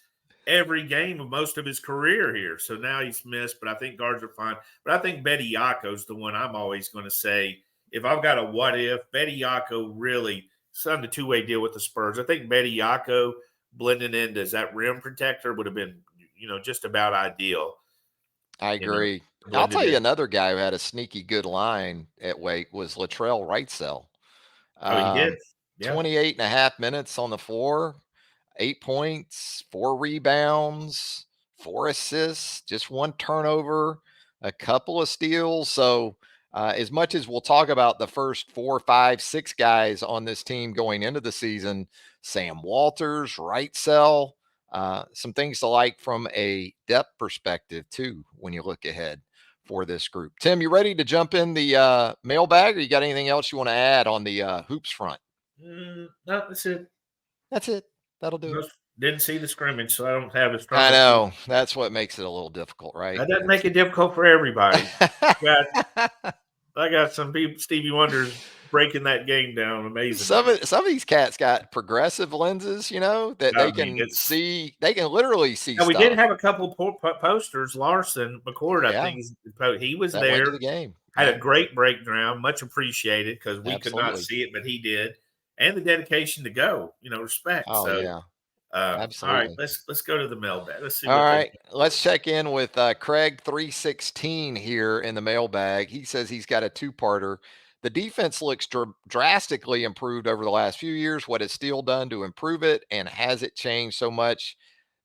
B: every game of most of his career here. So now he's missed, but I think guards are fine. But I think Betty Yako's the one I'm always going to say, if I've got a what if, Betty Yako really signed a two-way deal with the Spurs. I think Betty Yako blending in as that rim protector would have been, just about ideal.
A: I agree. I'll
B: Blended
A: tell you
B: in.
A: another guy who had a sneaky good line at Wake was Latrell Wrightsell.
B: Oh, he did. Yeah.
A: 28 and a half minutes on the floor, 8 points, 4 rebounds, 4 assists, just 1 turnover, a couple of steals. So, as much as we'll talk about the first 4, 5, 6 guys on this team going into the season, Sam Walters, Wrightsell, some things to like from a depth perspective too when you look ahead for this group. Tim, you ready to jump in the mailbag, or you got anything else you want to add on the hoops front?
B: No, that's it.
A: That's it. That'll do it.
B: Didn't see the scrimmage, so I don't have a strong.
A: I know. That's what makes it a little difficult, right?
B: That doesn't make it difficult for everybody. I got some people, Stevie Wonder's breaking that game down amazingly.
A: Some of these cats got progressive lenses, that they can see. They can literally see
B: Now, we
A: stuff.
B: did have a couple posters. Larson McCord, I think he was
A: that
B: there.
A: went to the game.
B: Had a great breakdown, much appreciated, because we could not see it, but he did, and the dedication to go. Respect.
A: Oh
B: so,
A: yeah.
B: Absolutely. All right, let's go to the mailbag. Let's see.
A: All right, let's check in with Craig 316 here in the mailbag. He says he's got a two-parter. The defense looks drastically improved over the last few years. What has Steele done to improve it, and has it changed so much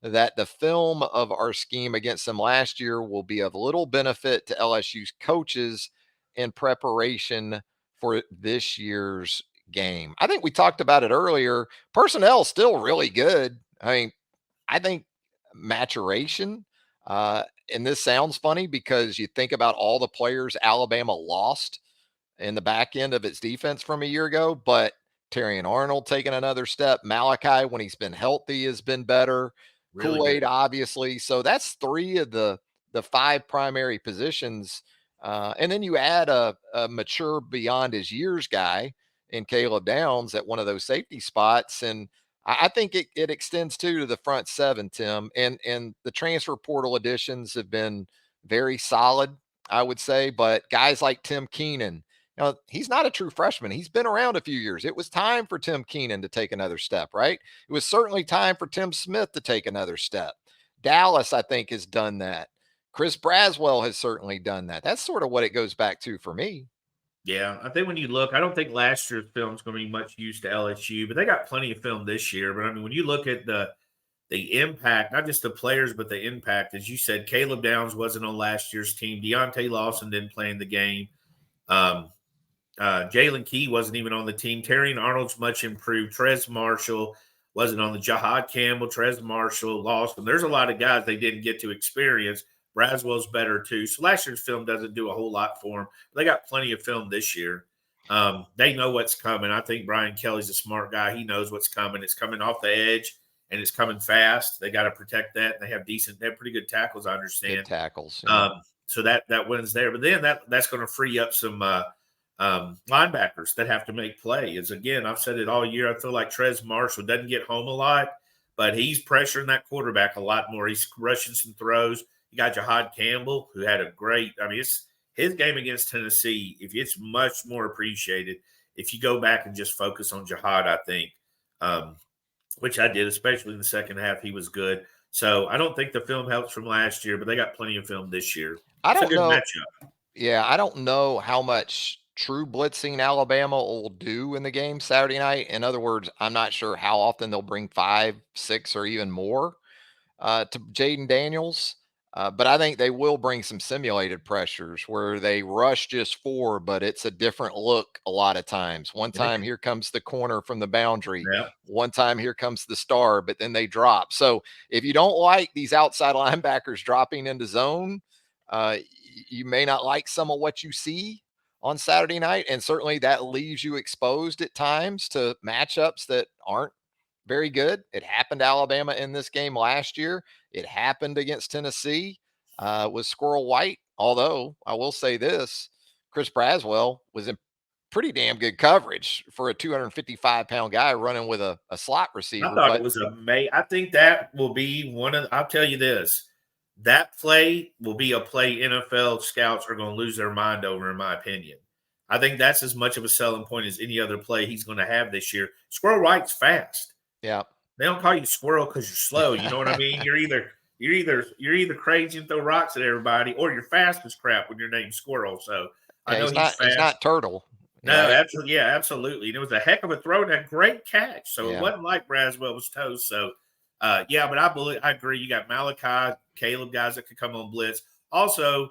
A: that the film of our scheme against them last year will be of little benefit to LSU's coaches in preparation for this year's game? I think we talked about it earlier. Personnel still really good. I think maturation, and this sounds funny because you think about all the players Alabama lost in the back end of its defense from a year ago, but Terrion Arnold taking another step. Malachi, when he's been healthy, has been better. Really Kool-Aid, obviously. So that's 3 of the 5 primary positions. And then you add a mature beyond his years guy in Caleb Downs at one of those safety spots. And I think it extends too to the front 7, Tim. And the transfer portal additions have been very solid, I would say. But guys like Tim Keenan, he's not a true freshman. He's been around a few years. It was time for Tim Keenan to take another step, right? It was certainly time for Tim Smith to take another step. Dallas, I think, has done that. Chris Braswell has certainly done that. That's sort of what it goes back to for me.
B: Yeah, I think when you look, I don't think last year's film is going to be much use to LSU, but they got plenty of film this year. But I mean, when you look at the impact, not just the players, but the impact, as you said, Caleb Downs wasn't on last year's team. Deontay Lawson didn't play in the game. Jalen Key wasn't even on the team. Terrion Arnold's much improved. Trez Marshall wasn't on the Jahad Campbell, Trez Marshall, Lawson. There's a lot of guys they didn't get to experience. Braswell's better too. So last year's film doesn't do a whole lot for them. They got plenty of film this year. They know what's coming. I think Brian Kelly's a smart guy. He knows what's coming. It's coming off the edge and it's coming fast. They got to protect that. They have pretty good tackles, I understand.
A: Good tackles. Yeah.
B: So that wins there. But then that's going to free up some linebackers that have to make plays. Again, I've said it all year. I feel like Trez Marshall doesn't get home a lot, but he's pressuring that quarterback a lot more. He's rushing some throws. You got Jahad Campbell, who had a great – it's his game against Tennessee. If it's much more appreciated if you go back and just focus on Jahad, I think, which I did, especially in the second half. He was good. So I don't think the film helps from last year, but they got plenty of film this year.
A: I don't know.
B: Matchup.
A: Yeah, I don't know how much true blitzing Alabama will do in the game Saturday night. In other words, I'm not sure how often they'll bring 5, 6, or even more to Jaden Daniels. But I think they will bring some simulated pressures where they rush just 4, but it's a different look a lot of times. One time, here comes the corner from the boundary.
B: Yeah.
A: One time, here comes the star, but then they drop. So if you don't like these outside linebackers dropping into zone, you may not like some of what you see on Saturday night. And certainly that leaves you exposed at times to matchups that aren't very good. It happened to Alabama in this game last year. It happened against Tennessee with Squirrel White. Although I will say this, Chris Braswell was in pretty damn good coverage for a 255-pound guy running with a slot
B: I
A: receiver.
B: thought it
A: But
B: was amazing. I think that will be I'll tell you this, that play will be a play NFL scouts are going to lose their mind over, in my opinion. I think that's as much of a selling point as any other play he's going to have this year. Squirrel Wright's fast.
A: yeah,
B: They don't call you squirrel because you're slow. You know what I mean? You're either crazy and throw rocks at everybody, or you're fast as crap when your name's Squirrel. So I
A: yeah,
B: know he's
A: he's
B: fast.
A: not Turtle.
B: No,
A: Right?
B: absolutely, yeah, absolutely. And it was a heck of a throw and a great catch. So it
A: Yeah.
B: wasn't like Braswell was toast. So yeah, but I agree. You got Malachi, Caleb, guys that could come on blitz. Also,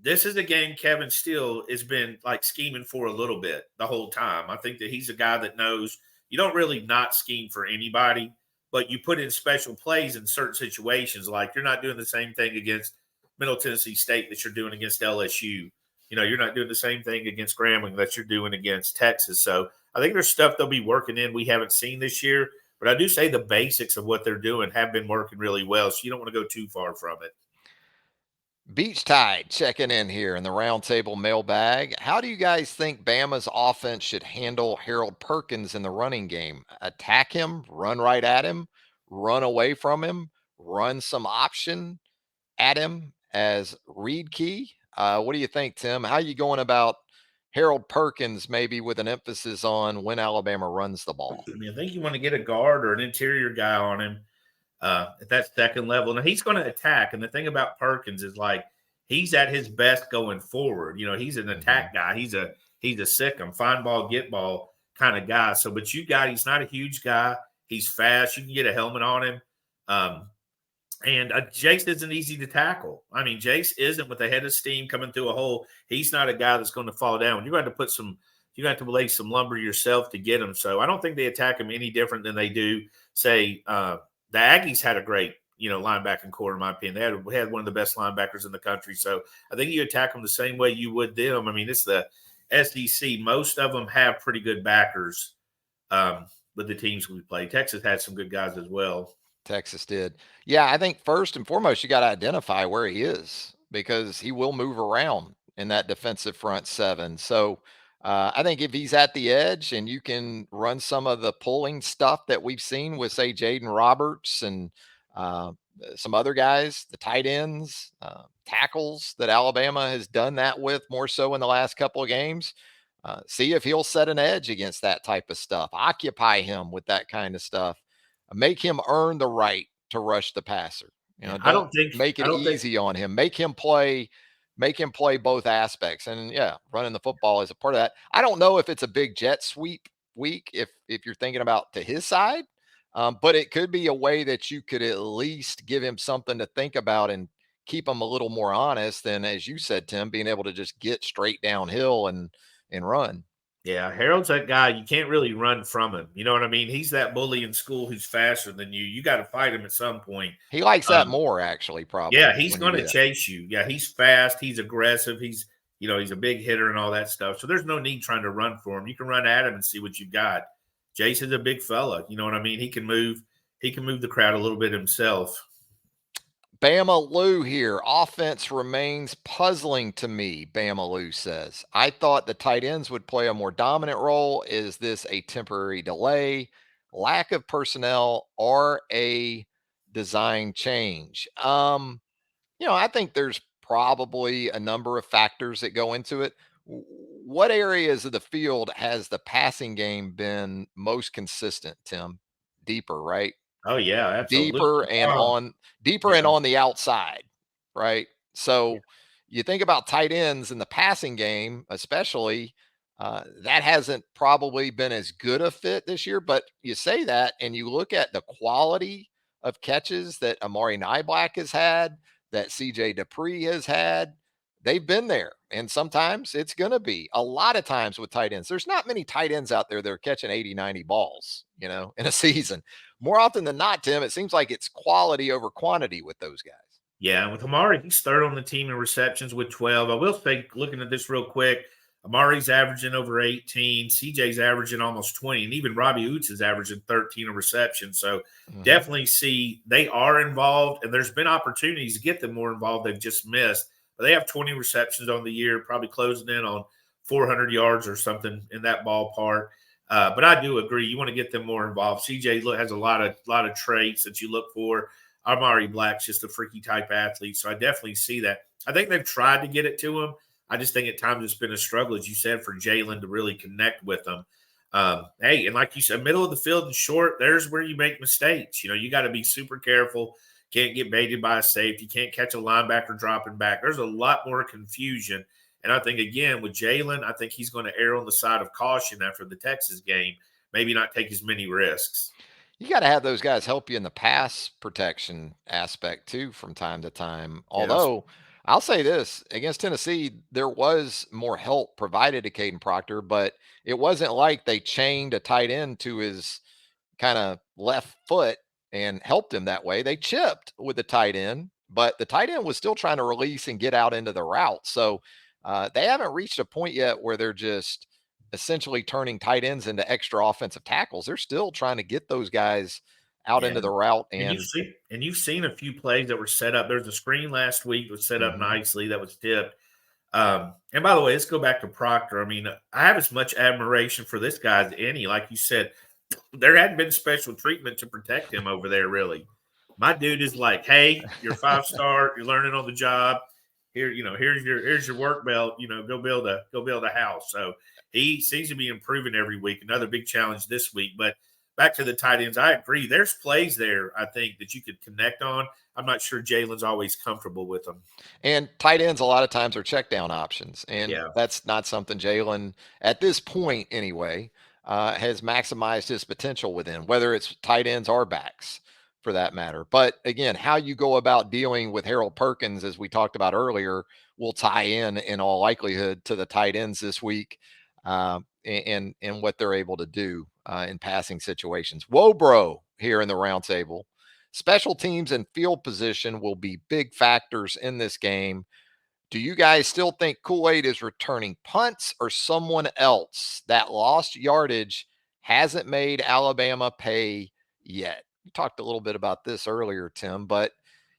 B: this is a game Kevin Steele has been like scheming for a little bit the whole time. I think that he's a guy that knows you don't really not scheme for anybody, but you put in special plays in certain situations. Like you're not doing the same thing against Middle Tennessee State that you're doing against LSU. You know, you're not doing the same thing against Grambling that you're doing against Texas. So I think there's stuff they'll be working in we haven't seen this year. But I do say the basics of what they're doing have been working really well. So you don't want to go too far from it.
A: Beach Tide checking in here in the roundtable mailbag. How do you guys think Bama's offense should handle Harold Perkins in the running game? Attack him, run right at him, run away from him, run some option at him as read key? What do you think, Tim? How are you going about Harold Perkins, maybe with an emphasis on when Alabama runs the ball?
B: I mean, I think you want to get a guard or an interior guy on him at that second level. Now he's going to attack, and the thing about Perkins is like he's at his best going forward. You know, he's an attack guy. He's a sick 'em, find ball, get ball kind of guy. So, but he's not a huge guy. He's fast. You can get a helmet on him. And Jace isn't easy to tackle. I mean, Jace isn't with a head of steam coming through a hole. He's not a guy that's going to fall down. You're going to lay some lumber yourself to get him. So I don't think they attack him any different than they do, say, the Aggies had a great, linebacking core, in my opinion. They had one of the best linebackers in the country. So I think you attack them the same way you would them. I mean, it's the SEC. Most of them have pretty good backers with the teams we play. Texas had some good guys as well.
A: Texas did. Yeah, I think first and foremost, you got to identify where he is because he will move around in that defensive front seven. So I think if he's at the edge and you can run some of the pulling stuff that we've seen with, say, Jaden Roberts and some other guys, the tight ends, tackles that Alabama has done that with more so in the last couple of games. See if he'll set an edge against that type of stuff. Occupy him with that kind of stuff. Make him earn the right to rush the passer. Don't make it easy on him. Make him play both aspects. And yeah, running the football is a part of that. I don't know if it's a big jet sweep week if you're thinking about to his side, but it could be a way that you could at least give him something to think about and keep him a little more honest than, as you said, Tim, being able to just get straight downhill and run.
B: Yeah, Harold's that guy. You can't really run from him. You know what I mean? He's that bully in school who's faster than you. You got to fight him at some point.
A: He likes that more, actually, probably.
B: Yeah, he's going to chase you. Yeah, he's fast. He's aggressive. He's a big hitter and all that stuff. So there's no need trying to run for him. You can run at him and see what you got. Jason's a big fella. You know what I mean? He can move the crowd a little bit himself.
A: Bama Lou here. Offense remains puzzling to me, Bama Lou says. I thought the tight ends would play a more dominant role. Is this a temporary delay, lack of personnel, or a design change? I think there's probably a number of factors that go into it. What areas of the field has the passing game been most consistent, Tim? Deeper, right?
B: Oh yeah, absolutely.
A: Deeper and on the outside, right? So you think about tight ends in the passing game, especially, that hasn't probably been as good a fit this year. But you say that, and you look at the quality of catches that Amari Niblack has had, that CJ Dupree has had. They've been there, and sometimes it's going to be. A lot of times with tight ends, there's not many tight ends out there that are catching 80, 90 balls, in a season. More often than not, Tim, it seems like it's quality over quantity with those guys.
B: Yeah, and with Amari, he's third on the team in receptions with 12. I will say, looking at this real quick, Amari's averaging over 18. CJ's averaging almost 20. And even Robbie Oots is averaging 13 in reception. So definitely see they are involved, and there's been opportunities to get them more involved. They've just missed. but they have 20 receptions on the year, probably closing in on 400 yards or something in that ballpark. But I do agree. You want to get them more involved. CJ has a lot of traits that you look for. Amari Black's just a freaky type athlete, so I definitely see that. I think they've tried to get it to him. I just think at times it's been a struggle, as you said, for Jalen to really connect with them. Hey, and like you said, middle of the field and short, there's where you make mistakes. You got to be super careful. Can't get baited by a safety. Can't catch a linebacker dropping back. There's a lot more confusion. And I think, again, with Jalen, I think he's going to err on the side of caution after the Texas game, maybe not take as many risks.
A: You got to have those guys help you in the pass protection aspect too from time to time.
B: Yes.
A: Although I'll say this, against Tennessee, there was more help provided to Caden Proctor, but it wasn't like they chained a tight end to his kind of left foot and helped him that way. They chipped with the tight end, but the tight end was still trying to release and get out into the route. So they haven't reached a point yet where they're just essentially turning tight ends into extra offensive tackles. They're still trying to get those guys out into the route.
B: And you've seen a few plays that were set up. There's a screen last week that was set up nicely that was tipped. And by the way, let's go back to Proctor. I mean, I have as much admiration for this guy as any. Like you said, there hadn't been special treatment to protect him over there, really. My dude is like, hey, you're 5-star, you're learning on the job. Here, here's your work belt. Go build a house. So he seems to be improving every week. Another big challenge this week. But back to the tight ends, I agree. There's plays there, I think, that you could connect on. I'm not sure Jalen's always comfortable with them.
A: And tight ends a lot of times are check down options. And that's not something Jalen, at this point anyway, has maximized his potential within, whether it's tight ends or backs for that matter. But again, how you go about dealing with Harold Perkins, as we talked about earlier, will tie in all likelihood to the tight ends this week and what they're able to do in passing situations. Wobro here in the round table. Special teams and field position will be big factors in this game. Do you guys still think Kool-Aid is returning punts or someone else? That lost yardage hasn't made Alabama pay yet. You talked a little bit about this earlier, Tim, but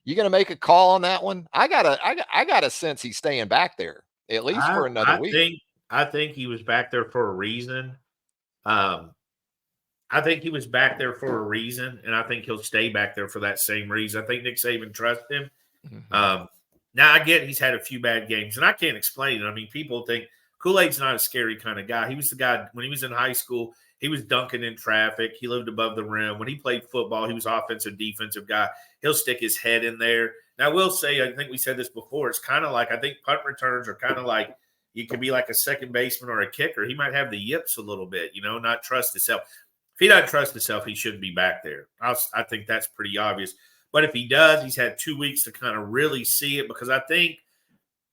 A: you going to make a call on that one? I got a sense he's staying back there at least for another week.
B: I think he was back there for a reason. I think he was back there for a reason, and I think he'll stay back there for that same reason. I think Nick Saban trusts him. Now, I get he's had a few bad games, and I can't explain it. I mean, people think Kool-Aid's not a scary kind of guy. He was the guy when he was in high school, he was dunking in traffic. He lived above the rim. When he played football, he was offensive, defensive guy. He'll stick his head in there. Now, I will say, I think we said this before, it's kind of like, I think punt returns are kind of like, you can be like a second baseman or a kicker. He might have the yips a little bit, not trust himself. If he doesn't trust himself, he shouldn't be back there. I think that's pretty obvious. But if he does, he's had 2 weeks to kind of really see it, because I think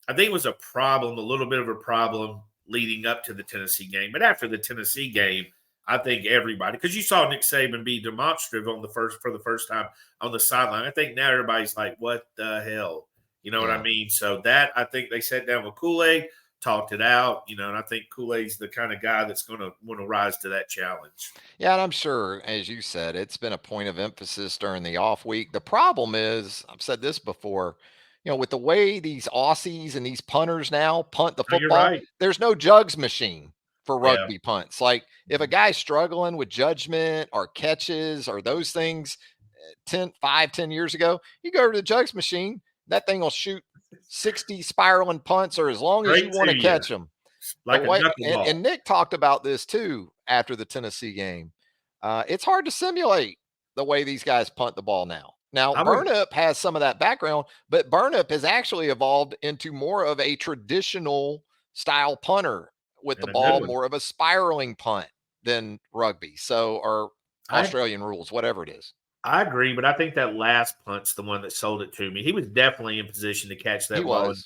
B: it was a little bit of a problem leading up to the Tennessee game. But after the Tennessee game, I think everybody, because you saw Nick Saban be demonstrative for the first time on the sideline. I think now everybody's like, what the hell? You know what I mean? So that, I think they sat down with Kool-Aid, talked it out, and I think Kool-Aid's the kind of guy that's going to want to rise to that challenge.
A: Yeah, and I'm sure, as you said, it's been a point of emphasis during the off week. The problem is, I've said this before, with the way these Aussies and these punters now punt the football, there's no jugs machine for rugby punts. Like, if a guy's struggling with judgment or catches or those things 10 years ago, you go to the jugs machine, that thing will shoot 60 spiraling punts, or as long as you want to catch them.
B: Like
A: and Nick talked about this too after the Tennessee game. It's hard to simulate the way these guys punt the ball now. Now, Burnup has some of that background, but Burnup has actually evolved into more of a traditional style punter with the ball, more of a spiraling punt than rugby. So, or Australian rules, whatever it is.
B: I agree, but I think that last punt's the one that sold it to me. He was definitely in position to catch that ball and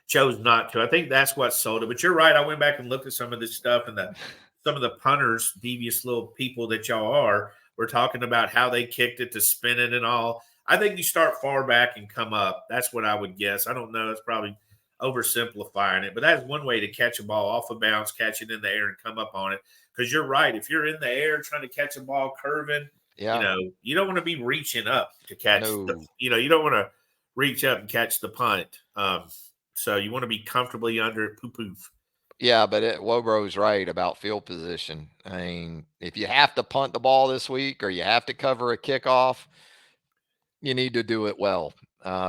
B: chose not to. I think that's what sold it. But you're right. I went back and looked at some of this stuff, and some of the punters, devious little people that y'all are, were talking about how they kicked it to spin it and all. I think you start far back and come up. That's what I would guess. I don't know. That's probably oversimplifying it, but that's one way to catch a ball off of bounds, catch it in the air, and come up on it. Because you're right. If you're in the air trying to catch a ball curving, you don't want to be reaching up to catch you don't want to reach up and catch the punt. So you want to be comfortably under it. Poof.
A: Yeah, but Wobro's right about field position. I mean, if you have to punt the ball this week or you have to cover a kickoff, you need to do it well,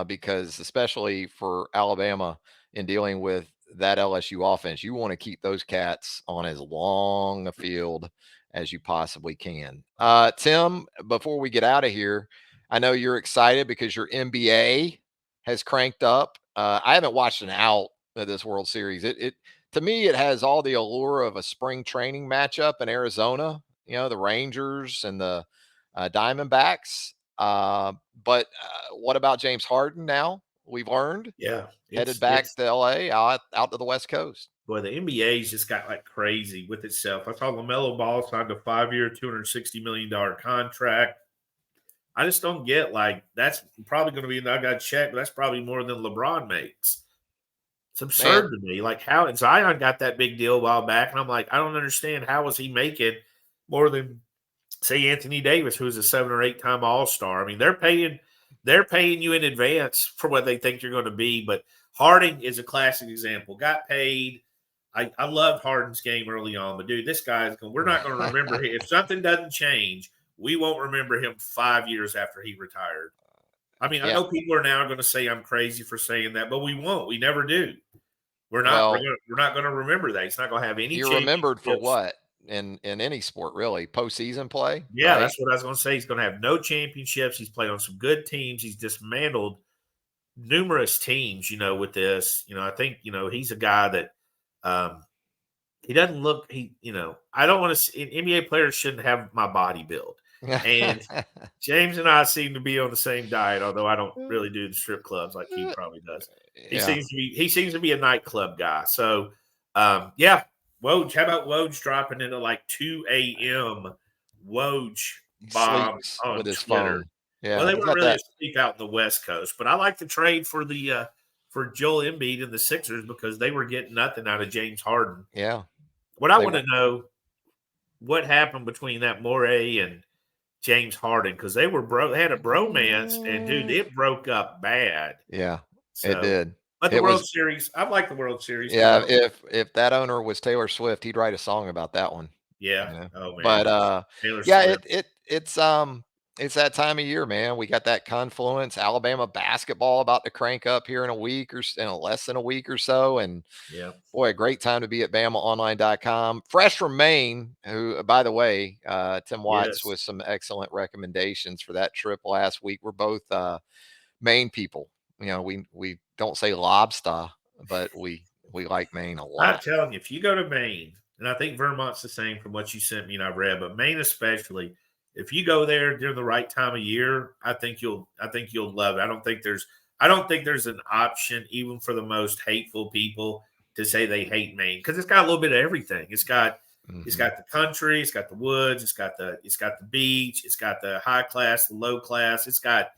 A: because especially for Alabama in dealing with that LSU offense, you want to keep those cats on as long a field as you possibly can. Tim, before we get out of here, I know you're excited because your NBA has cranked up. I haven't watched an out of this World Series. It to me, it has all the allure of a spring training matchup in Arizona. You know, the Rangers and the Diamondbacks. But what about James Harden now? We've learned
B: Yeah,
A: headed
B: it's
A: back to LA, out to the West Coast.
B: boy, the NBA's just got like crazy with itself. I saw LaMelo Ball signed a 5-year, $260 million contract. I just don't get like that's probably going to be. I got to check, but that's probably more than LeBron makes. It's
A: Man,
B: absurd to me. Like how and Zion got that big deal a while back, and I'm like, I don't understand how was he making more than say Anthony Davis, who is a 7 or 8 time All Star. I mean, they're paying you in advance for what they think you're going to be. But Harding is a classic example. Got paid. I loved Harden's game early on, but dude, this guy's going. We're not going to remember him if something doesn't change. We won't remember him 5 years after he retired. I mean, I
A: yeah.
B: know people are now going to say I'm crazy for saying that, but we won't. We never do. We're not.
A: Well,
B: We're not going to remember that. He's not going to have any
A: you're remembered for
B: championships.
A: what in any sport, really? Postseason play,
B: Yeah,
A: right?
B: that's what I was going to say. He's going to have no championships. He's played on some good teams. He's dismantled numerous teams. With this, I think he's a guy that he doesn't look. I don't want to. NBA players shouldn't have my body build. And James and I seem to be on the same diet, although I don't really do the strip clubs like he probably does. He
A: Yeah.
B: seems to be a nightclub guy. So yeah, Woj. How about Woj dropping into like 2 a.m. Woj
A: He
B: bomb
A: sleeps
B: on
A: with his
B: Twitter?
A: phone.
B: Well,
A: Yeah,
B: they
A: he's
B: weren't
A: got
B: really
A: that.
B: asleep out in the West Coast, but I like the trade for the for Joel Embiid and the Sixers because they were getting nothing out of James Harden.
A: Yeah,
B: What I
A: they
B: want
A: were.
B: to know what happened between that Morey and James Harden because they were they had a bromance, and dude, it broke up bad.
A: Yeah, it
B: So,
A: did.
B: but the
A: It
B: World
A: was.
B: Series, I like the World Series because
A: Yeah, if that owner was Taylor Swift, he'd write a song about that one,
B: yeah,
A: you know?
B: oh man,
A: But,
B: Taylor
A: yeah,
B: Swift,
A: it's that time of year, man. We got that confluence, Alabama basketball about to crank up here in a week in less than a week or so, and
B: yeah,
A: boy, a great time to be at BamaOnline.com. Fresh from Maine, who, by the way, Tim Watts
B: yes.
A: with some excellent recommendations for that trip last week. We're both, Maine people. We don't say lobster, but we like Maine a
B: I'm
A: lot.
B: telling you, if you go to Maine, and I think Vermont's the same from what you sent me and I've read, but Maine especially, if you go there during the right time of year, I think you'll love it. I don't think there's an option even for the most hateful people to say they hate Maine because it's got a little bit of everything. It's
A: Mhm.
B: got the country, it's got the woods, it's got the beach, it's got the high class, the low class, it's got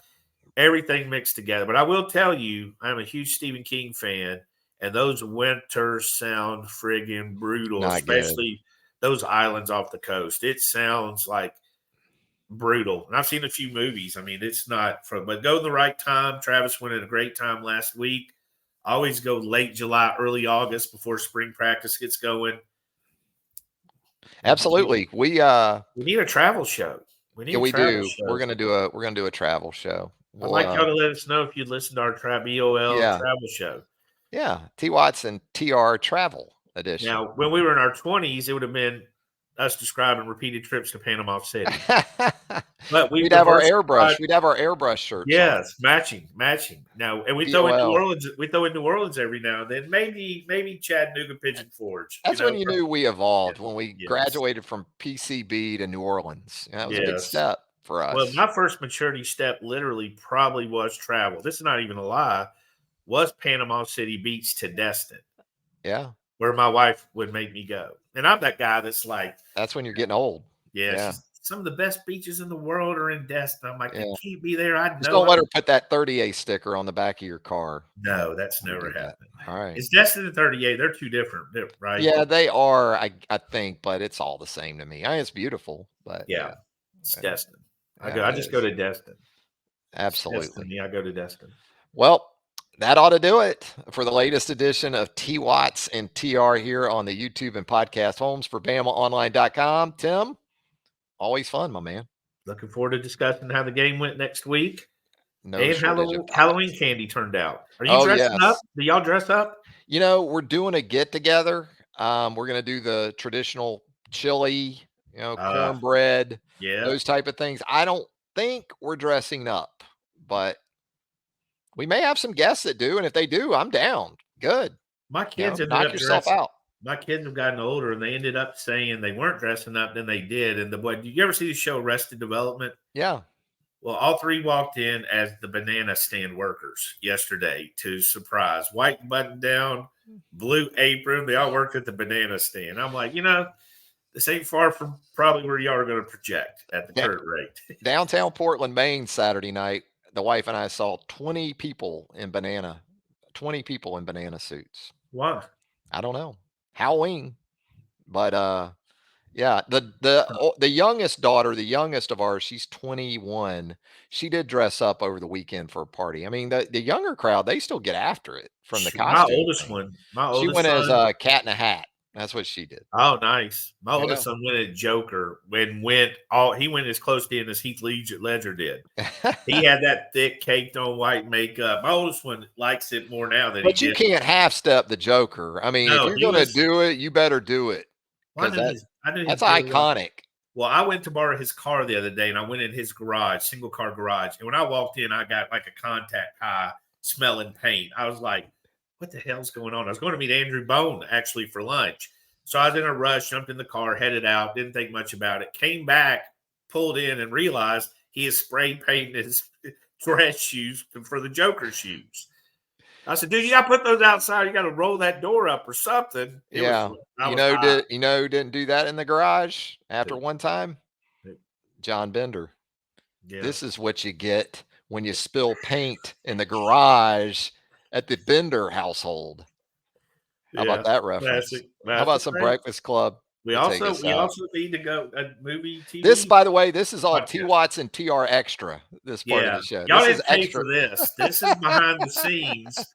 B: everything mixed together. But I will tell you, I'm a huge Stephen King fan, and those winters sound friggin' brutal,
A: Not good.
B: especially those islands off the coast. It sounds like brutal. And I've seen a few movies. I mean, it's not from, but go in the right time. Travis went at a great time last week. I always go late July, early August before spring practice gets going.
A: Absolutely.
B: We need a travel show. We
A: Yeah,
B: need a
A: we
B: travel
A: do.
B: show.
A: We're gonna do a travel show.
B: I'd
A: We'll
B: like y'all to let us know if you'd listen to our BOL
A: yeah.
B: travel show.
A: Yeah. T Watts and TR Travel Edition.
B: Now, when we were in our 20s, it would have been us describing repeated trips to Panama City. But we reverse described.
A: We'd have our airbrush shirts on.
B: Yes, matching. Now, and we throw in New
A: POL.
B: Orleans. We throw in New Orleans every now and then. Maybe Chattanooga Pigeon Forge.
A: That's when you knew we
B: Yeah,
A: evolved, when we
B: yes,
A: graduated from PCB to New Orleans. That was a big
B: yes.
A: step for
B: Well,
A: us.
B: my first maturity step literally probably was travel. This is not even a lie. Was Panama City Beach to Destin,
A: Yeah.
B: where my wife would make me go. And I'm that guy that's like,
A: That's when you're getting old.
B: yeah,
A: Yeah.
B: she's some of the best beaches in the world are in Destin. I'm like, I
A: Yeah.
B: can't be there. I
A: Just
B: know
A: don't
B: it.
A: let her put that 30A sticker on the back of your car.
B: No, that's
A: We
B: never
A: do that.
B: happened.
A: All right.
B: It's Destin and 38. They're two different, right?
A: Yeah, they are, I think, but it's all the same to me. I mean, it's beautiful, but
B: Yeah,
A: yeah.
B: it's
A: Yeah,
B: Destin.
A: yeah,
B: I
A: it
B: just go
A: is.
B: to Destin. It's
A: Absolutely.
B: Destin. Yeah, I go to Destin.
A: Well, that ought to do it for the latest edition of T Watts and TR here on the YouTube and podcast homes for BamaOnline.com. Tim, always fun, my man.
B: Looking forward to discussing how the game went next week
A: No
B: and how
A: shortage
B: the
A: of
B: Halloween
A: topics.
B: candy turned out. Are you
A: Oh,
B: dressing up?
A: yes.
B: Do y'all dress up?
A: We're doing a get together. We're going to do the traditional chili, cornbread,
B: Yeah.
A: those type of things. I don't think we're dressing up, but we may have some guests that do. And if they do, I'm down. Good.
B: My kids ended
A: Knock
B: up
A: yourself
B: dressing.
A: out.
B: My kids have gotten older, and they ended up saying they weren't dressing up, then they did. And the boy, did you ever see the show Arrested Development?
A: Yeah.
B: Well, all three walked in as the banana stand workers yesterday to surprise. White button down, blue apron. They all worked at the banana stand. I'm like, this ain't far from probably where y'all are going to project at the current rate.
A: Downtown Portland, Maine, Saturday night, the wife and I saw 20 people in banana suits.
B: Why?
A: I don't know. Halloween. But yeah, the youngest daughter, the youngest of ours, she's 21. She did dress up over the weekend for a party. I mean, the younger crowd, they still get after it from the
B: My
A: costume
B: oldest
A: thing.
B: one, my
A: She
B: oldest
A: went as
B: son.
A: a cat in a hat. That's what she did.
B: Oh, nice. My
A: Yeah.
B: oldest son went at Joker he went as close to it as Heath Ledger did. He had that thick caked on white makeup. My oldest one likes it more now than
A: But
B: he
A: you
B: did.
A: can't half step the Joker. I mean, if
B: No,
A: you're going to do it, you better do it.
B: Well,
A: Because
B: I knew his
A: that's
B: deal was-
A: iconic.
B: Well, I went to borrow his car the other day, and I went in his garage, single car garage. And when I walked in, I got like a contact high smelling paint. I was like, what the hell's going on? I was going to meet Andrew Bone actually for lunch. So I was in a rush, jumped in the car, headed out, didn't think much about it. Came back, pulled in, and realized he has spray painted his dress shoes for the Joker shoes. I said, dude, you got to put those outside. You got to roll that door up or something.
A: Yeah. Who didn't do that in the garage after one time? John Bender.
B: Yeah.
A: This is what you get when you spill paint in the garage at the Bender household. How about that reference?
B: Classic.
A: How about some Breakfast Club?
B: We also need to go a movie TV.
A: This, by the way, this is all
B: podcast.
A: T Watts and TR extra. This part of the show.
B: Y'all
A: this
B: didn't pay for this. This is behind the scenes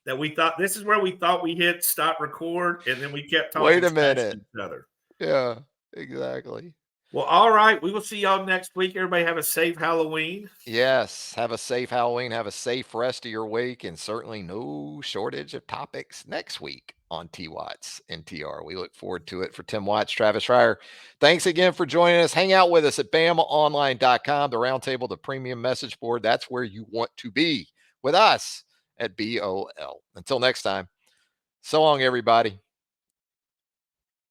B: that we thought. This is where we thought we hit stop record, and then we kept talking.
A: Wait a minute.
B: To each other.
A: Yeah, exactly.
B: Well, all right. We will see y'all next week. Everybody have a safe Halloween.
A: Yes. Have a safe Halloween. Have a safe rest of your week. And certainly no shortage of topics next week on T Watts and TR. We look forward to it. For Tim Watts, Travis Reier, thanks again for joining us. Hang out with us at BamaOnline.com, the roundtable, the premium message board. That's where you want to be with us at BOL. Until next time, so long, everybody.